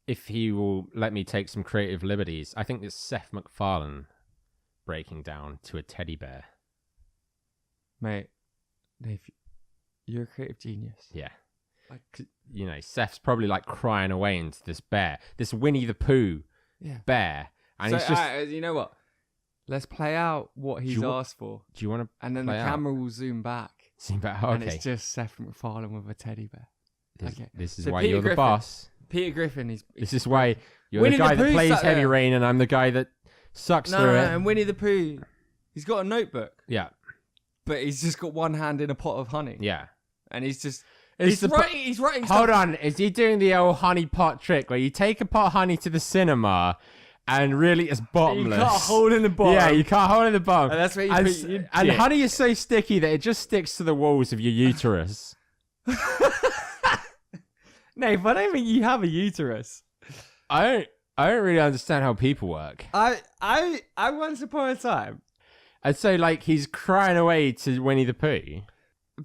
If he will let me take some creative liberties, I think it's Seth MacFarlane breaking down to a teddy bear. Mate, Dave, you're a creative genius. Yeah. You know, Seth's probably like crying away into this bear, this Winnie the Pooh bear. And so, he's just... you know what? Let's play out what he's asked for. Do you want to And then the camera will zoom back. Zoom back, okay. And it's just Seth MacFarlane with a teddy bear. This is So why Peter you're the Griffin. boss. Peter Griffin, This is why you're Winnie the guy the that Pooh's plays sat Heavy there. Rain and I'm the guy that sucks No, through it. and Winnie the Pooh, he's got a notebook, Yeah. but he's just got one hand in a pot of honey. Yeah. And he's just... It's He's writing Hold stuff. on. Is he doing the old honey pot trick where you take a pot of honey to the cinema and really it's bottomless? You can't hold in the bottom. Yeah, you can't hold in the bottom. And that's where you and, put your and dick. honey is so sticky that it just sticks to the walls of your uterus. Nath, I don't think you have a uterus. I don't really understand how people work. I once upon a time, And so, like, he's crying away to Winnie the Pooh.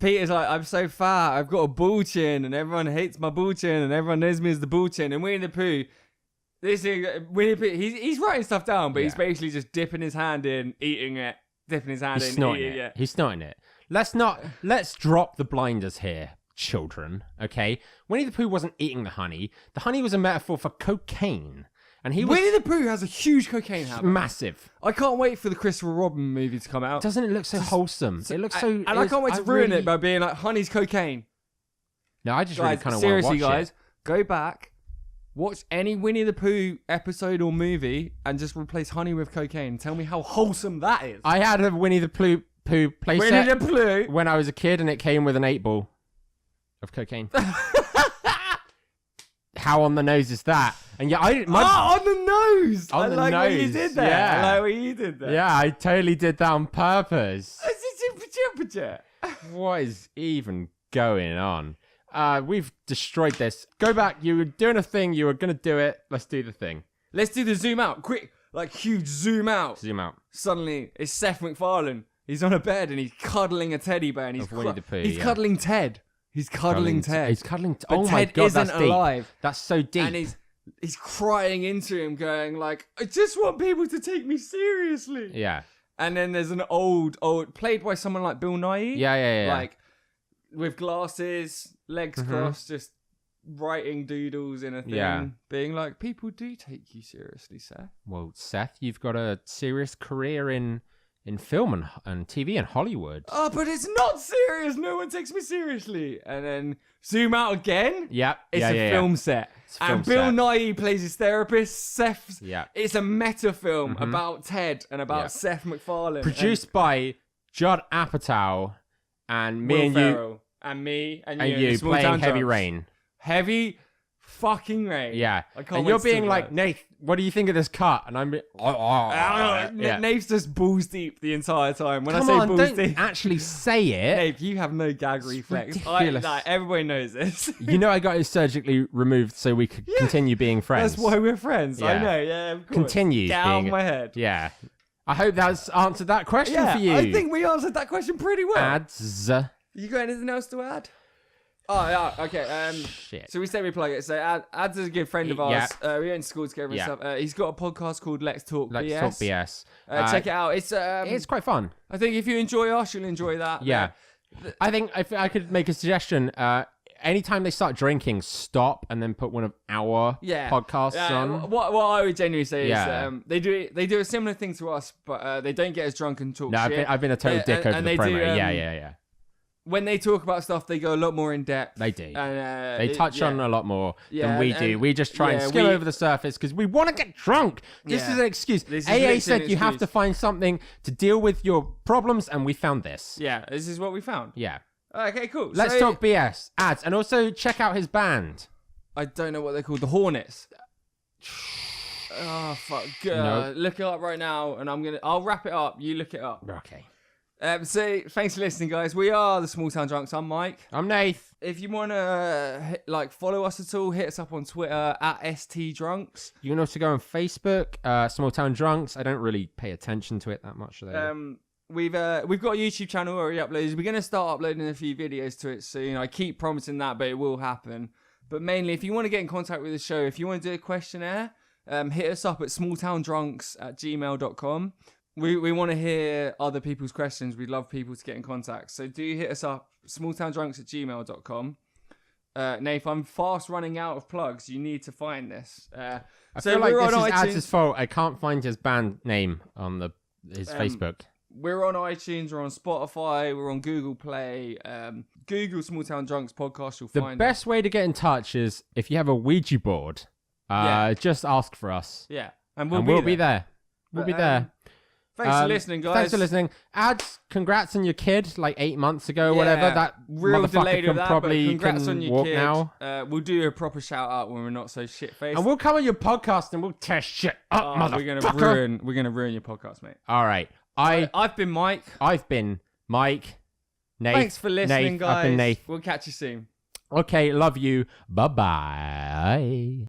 Peter's like, I'm so fat, I've got a bull chin, and everyone hates my bull chin, and everyone knows me as the bull chin. And Winnie the Pooh, Winnie the Pooh, he's writing stuff down, but he's basically just dipping his hand in, eating it, dipping his hand He's in, snorting eating it. it. He's snorting it. Let's drop the blinders here, children, okay? Winnie the Pooh wasn't eating the honey. The honey was a metaphor for cocaine. And he was Winnie the Pooh has a huge cocaine habit. massive. I can't wait for the Christopher Robin movie to come out. Doesn't it look so wholesome? It looks so... And I can't wait to ruin it by being like, honey's cocaine. No, I just Guys, really kind of want to watch seriously, guys, it. go back, watch any Winnie the Pooh episode or movie, and just replace honey with cocaine. Tell me how wholesome that is. I had a Winnie the Pooh playset Winnie the Pooh. when I was a kid, and it came with an 8-ball of cocaine. How on the nose is that? And yeah, On the nose. On I the like what you nose, did there. yeah. I like what you did there. Yeah, I totally did that on purpose. Temperature. What is even going on? We've destroyed this. Go back. You were doing a thing. You were going to do it. Let's do the thing. Let's do the zoom out. Quick, like huge zoom out. Zoom out. Suddenly, it's Seth MacFarlane. He's on a bed and he's cuddling a teddy bear. And he's, Of Winnie the Pooh, he's yeah. cuddling Ted. He's cuddling Ted. He's cuddling. But Oh my Ted god, isn't that's deep. alive. That's so deep. And he's crying into him, going like, I just want people to take me seriously. Yeah. And then there's an old, played by someone like Bill Nighy. Yeah. Like, with glasses, legs crossed, just writing doodles in a thing. Yeah. Being like, people do take you seriously, Seth. Well, Seth, you've got a serious career in film and TV and Hollywood. Oh, but it's not serious. No one takes me seriously. And then zoom out again. Yep. It's a film set. It's a film And Bill set. Nighy plays his therapist. Seth's. Yeah. It's a meta film about Ted and about Yeah. Seth MacFarlane. Produced by Judd Apatow and me Will and Ferrell. And me and you, you. and you Small playing Town Heavy Drunks. Rain. Heavy fucking rain. Yeah. I can't And wait you're to talk being about like, it. Nath, what do you think of this cut? And I'm yeah. Nate's just balls deep the entire time. When Come I say on, balls don't deep, actually say it. Nate, you have no gag reflex. ridiculous. Everybody knows this. You know I got it surgically removed so we could continue being friends. That's why we're friends. I Yeah. know. Yeah, of course. Continues Get out being- of my head. Yeah. I hope that's answered that question Yeah, for you. I think we answered that question pretty well. Ads. You got anything else to add? Oh, yeah, okay. Shit. So we said we plug it. So Ad's is a good friend of ours. We went to school together and Yeah. stuff. He's got a podcast called Let's Talk Let's BS. talk BS. Check it out. It's quite fun. I think if you enjoy us, you'll enjoy that. Yeah. I think if I could make a suggestion, anytime they start drinking, stop and then put one of our podcasts on. What I would genuinely say Yeah. is they do a similar thing to us, but they don't get as drunk and talk No, shit. I've been a total dick over and the they promo. do, Yeah. when they talk about stuff, they go a lot more in depth. They do. And, they touch on a lot more than we do. and We just try and skim over the surface because we want to get drunk. This is an excuse. AA said you have to find something to deal with your problems, and we found this. Yeah, this is what we found. Yeah. Okay, cool. Let's talk BS ads, and also check out his band. I don't know what they're called. The Hornets. Oh fuck! Nope. Look it up right now, and I'll wrap it up. You look it up. Okay. So thanks for listening, guys. We are the Small Town Drunks. I'm Mike. I'm Nath. If you want to follow us at all, hit us up on Twitter at @STDrunks. You can also go on Facebook, Small Town Drunks. I don't really pay attention to it that much though. We've got a YouTube channel already uploaded. We're gonna start uploading a few videos to it soon. I keep promising that, but it will happen. But mainly, if you want to get in contact with the show, if you want to do a questionnaire, hit us up at smalltowndrunks@gmail.com. We want to hear other people's questions. We'd love people to get in contact. So do hit us up, smalltowndrunks@gmail.com. Nath, I'm fast running out of plugs. You need to find this. I feel like this is Ads' fault. I can't find his band name on his Facebook. We're on iTunes, we're on Spotify, we're on Google Play. Google Small Town Drunks podcast, you'll find The best way to get in touch is if you have a Ouija board, just ask for us. Yeah. And we'll be there. We'll be there. Thanks for listening, guys. Thanks for listening. Ads, congrats on your kid, like 8 months ago, whatever. That real motherfucker delayed can with that, probably but congrats can on your walk kid. now. We'll do a proper shout out when we're not so shit faced. And we'll come on your podcast and we'll tear shit up, motherfucker. We're gonna ruin your podcast, mate. All right. I've been Mike. I've been Mike. Nath. Thanks for listening, Nath. guys. I've been Nath. We'll catch you soon. Okay, love you. Bye-bye.